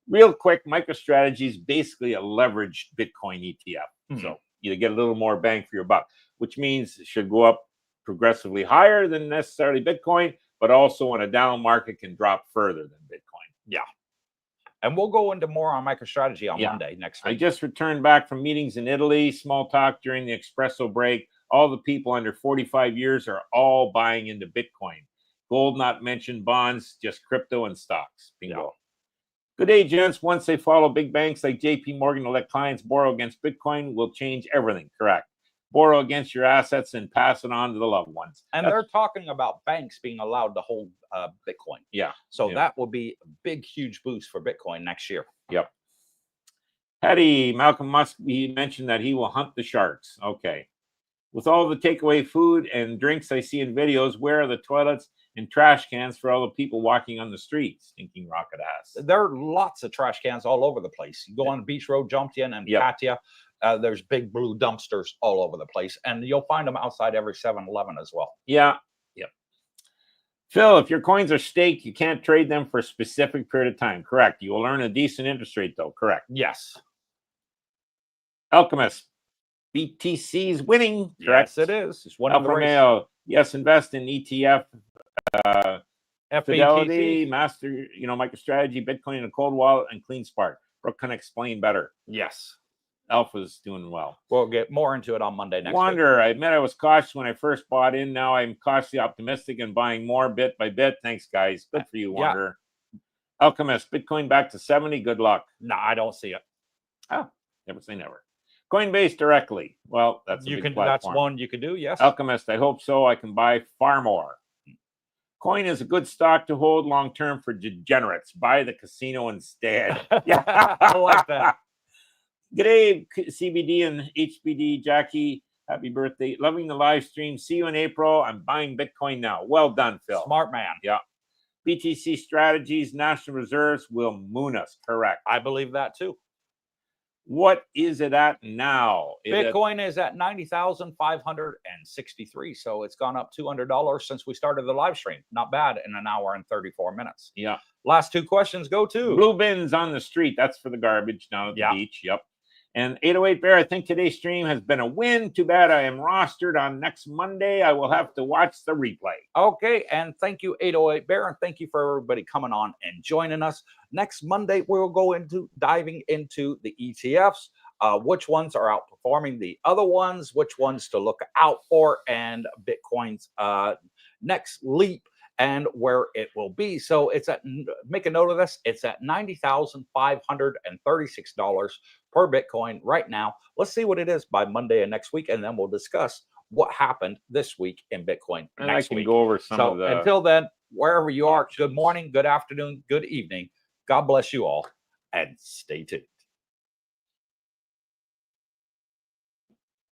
B: Real quick, MicroStrategy is basically a leveraged Bitcoin ETF. So you get a little more bang for your buck, which means it should go up progressively higher than necessarily Bitcoin, but also in a down market can drop further than Bitcoin.
A: Yeah. And we'll go into more on MicroStrategy on Monday next week.
B: I just returned back from meetings in Italy, small talk during the espresso break. All the people under 45 years are all buying into Bitcoin. Gold not mentioned, bonds, just crypto and stocks. Bingo. Yeah. Good day, gents. Once they follow big banks like JP Morgan to let clients borrow against Bitcoin will change everything. Correct. Borrow against your assets and pass it on to the loved ones.
A: And they're talking about banks being allowed to hold Bitcoin.
B: Yeah.
A: So that will be a big, huge boost for Bitcoin next year.
B: Yep. Hetty, Malcolm Musk, he mentioned that he will hunt the sharks. Okay. With all the takeaway food and drinks I see in videos, where are the toilets and trash cans for all the people walking on the streets? Thinking rocket ass.
A: There are lots of trash cans all over the place. You go on Beach Road, Jumtian, and Katia. There's big blue dumpsters all over the place, and you'll find them outside every 7-Eleven as well.
B: Yeah. Yep. Phil, if your coins are staked, you can't trade them for a specific period of time. Correct. You will earn a decent interest rate, though. Correct.
A: Yes.
B: Alchemist, BTC is winning. Correct.
A: Yes, it is. It's one of the
B: race. Yes, invest in ETF, Fidelity, Master, MicroStrategy, Bitcoin, and a cold wallet, and Clean Spark. Brooke can explain better.
A: Yes.
B: Alpha's doing well.
A: We'll get more into it on Monday next
B: week. I admit I was cautious when I first bought in. Now I'm cautiously optimistic and buying more bit by bit. Thanks, guys. Good for you, Wanderer. Alchemist, Bitcoin back to 70. Good luck.
A: No, I don't see it.
B: Oh, never say never. Coinbase directly. Well, that's
A: that's one you can do. Yes.
B: Alchemist, I hope so. I can buy far more. Coin is a good stock to hold long term for degenerates. Buy the casino instead.
A: Yeah, I like that.
B: Good day, CBD and HBD. Jackie, happy birthday. Loving the live stream. See you in April. I'm buying Bitcoin now. Well done, Phil.
A: Smart man.
B: Yeah. BTC strategies, National Reserves will moon us. Correct.
A: I believe that too.
B: What is it at now?
A: Bitcoin is at 90,563. So it's gone up $200 since we started the live stream. Not bad in an hour and 34 minutes.
B: Yeah.
A: Last two questions go to
B: Blue Bins on the street. That's for the garbage down at the beach. Yep. And 808 Bear, I think today's stream has been a win. Too bad I am rostered on next Monday. I will have to watch the replay.
A: Okay. And thank you, 808 Bear. And thank you for everybody coming on and joining us. Next Monday, we'll go into diving into the ETFs, which ones are outperforming the other ones, which ones to look out for, and Bitcoin's next leap and where it will be. So it's at, make a note of this, it's at $90,536 per Bitcoin right now. Let's see what it is by Monday and next week, and then we'll discuss what happened this week in Bitcoin.
B: And I can go over some of the...
A: Until then, wherever you are, good morning, good afternoon, good evening. God bless you all, and stay tuned.